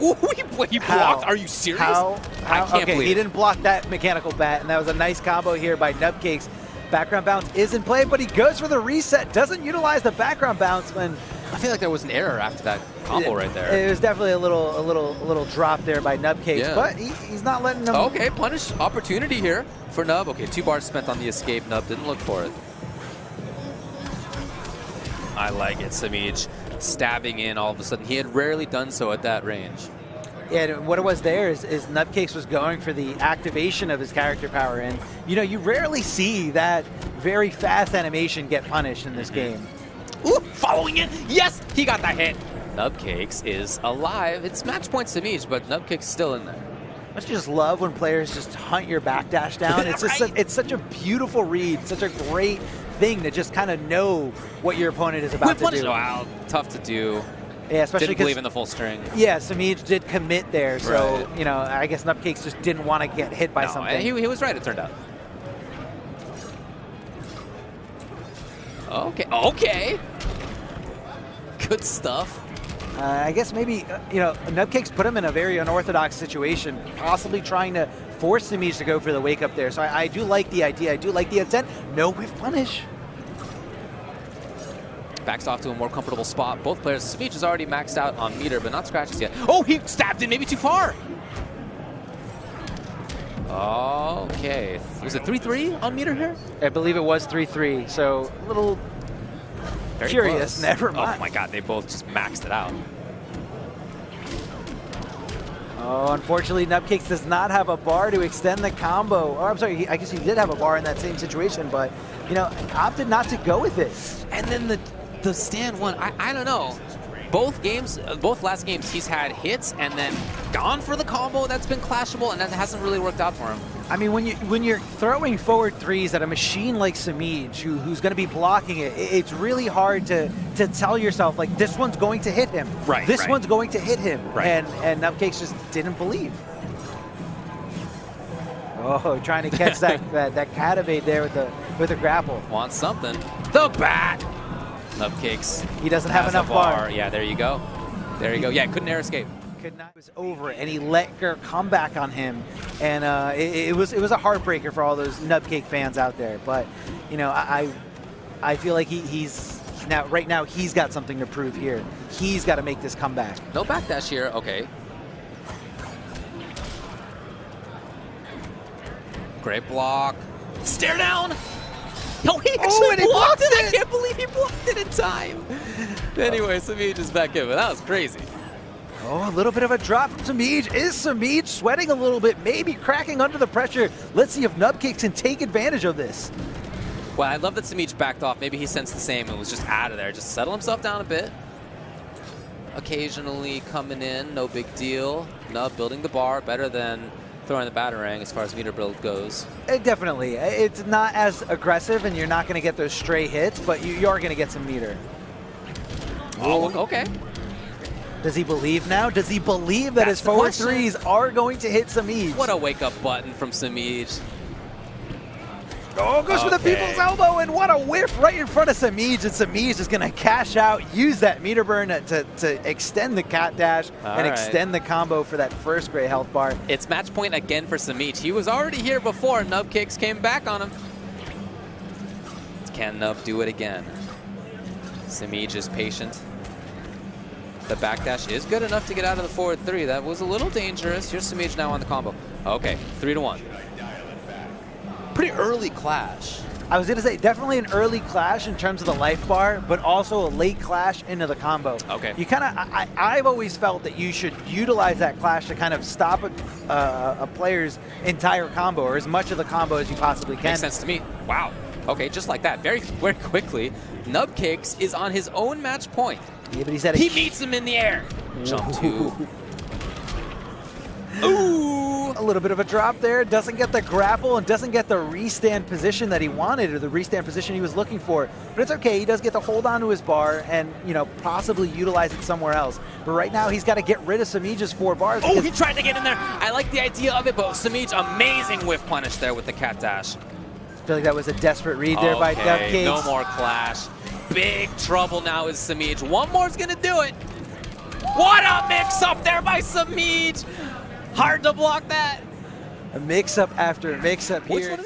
Ooh, he blocked. Are you serious? I can't okay, believe he didn't block that mechanical bat, and that was a nice combo here by Nubcakes. Background bounce is in play, but he goes for the reset. Doesn't utilize the background bounce when. I feel like there was an error after that combo right there. It was definitely a little drop there by Nubcakes, but he's not letting them. Okay, punish opportunity here for Nub. Okay, 2 bars spent on the escape. Nub didn't look for it. I like it, Semiij. Stabbing in all of a sudden. He had rarely done so at that range. Yeah, and what it was there is Nubcakes was going for the activation of his character power, and you know, you rarely see that very fast animation get punished in this game. Ooh, following it. Yes, he got that hit. Nubcakes is alive. It's match point Semiij, but Nubcakes is still in there. Don't you just love when players just hunt your backdash down? It's just it's such a beautiful read, such a great thing to just kind of know what your opponent is about to do. Wow, tough to do. Yeah, especially didn't believe in the full string. Yeah, Semiij did commit there, so you know, I guess Nubcakes just didn't want to get hit by something. He was right, it turned out. Okay. Good stuff. I guess maybe, you know, Nubcakes put him in a very unorthodox situation, possibly trying to force Semiij to go for the wake up there. So I do like the idea. I do like the intent. No whiff punish. Backs off to a more comfortable spot. Both players. Semiij is already maxed out on meter, but not scratches yet. Oh, he stabbed it maybe too far. Okay. Was it 3-3 on meter here? I believe it was 3-3. So a little very curious. Close. Never mind. Oh my God, they both just maxed it out. Oh, unfortunately, Nubcakes does not have a bar to extend the combo. Or I'm sorry, I guess he did have a bar in that same situation, but you know, opted not to go with it. And then the stand one, I don't know. Both games, both last games, he's had hits and then gone for the combo that's been clashable, and that hasn't really worked out for him. I mean, when you're throwing forward threes at a machine like Semiij, who's going to be blocking it, it's really hard to tell yourself, like, this one's going to hit him. Right. This one's going to hit him. Right. And Nubcakes just didn't believe. Oh, trying to catch that cat evade there with the grapple. Wants something. The bat. Nubcakes. He doesn't have enough bar. Yeah, there you go. There you go. Yeah, couldn't air escape. Could not. It was over, and he let her come back on him, and it was a heartbreaker for all those Nubcake fans out there. But you know, I feel like he's right now he's got something to prove here. He's got to make this comeback. No backdash here. Okay. Great block. Stare down. No, he actually blocked it. I can't believe he blocked it in time. Anyway, Semiij is back in, but that was crazy. Oh, a little bit of a drop from Semiij. Is Semiij sweating a little bit, maybe cracking under the pressure? Let's see if Nubcakes can take advantage of this. Well, I love that Semiij backed off. Maybe he sensed the same and was just out of there. Just settle himself down a bit. Occasionally coming in, no big deal. Nub building the bar better than throwing the batarang as far as meter build goes. Definitely. It's not as aggressive and you're not going to get those stray hits, but you are going to get some meter. Oh, okay. Does he believe now? Does he believe that his forward threes are going to hit Semiij? What a wake-up button from Semiij. Oh, goes for the people's elbow, and what a whiff right in front of Semiij, and Semiij is going to cash out, use that meter burn to extend the cat dash and extend the combo for that first gray health bar. It's match point again for Semiij. He was already here before. Nubcakes came back on him. Can Nub do it again? Semiij is patient. The backdash is good enough to get out of the forward three. That was a little dangerous. Here's Semiij now on the combo. Okay, 3-1. Pretty early clash. I was going to say, definitely an early clash in terms of the life bar, but also a late clash into the combo. Okay. You kind of, I've always felt that you should utilize that clash to kind of stop a player's entire combo, or as much of the combo as you possibly can. Makes sense to me. Wow. Okay, just like that, very quickly, Nubcakes is on his own match point. Yeah, but he's at he meets him in the air. Jump two. Ooh. A little bit of a drop there. Doesn't get the grapple and doesn't get the restand position that he wanted, or the restand position he was looking for. But it's okay. He does get to hold on to his bar and, you know, possibly utilize it somewhere else. But right now, he's got to get rid of Semiij's 4 bars. Oh, he tried to get in there. I like the idea of it, but Semiij, amazing whiff punish there with the cat dash. I feel like that was a desperate read there by Nubcakes. No more clash. Big trouble now is Semiij. One more is going to do it. What a mix-up there by Semiij. Hard to block that. A mix-up after mix-up here.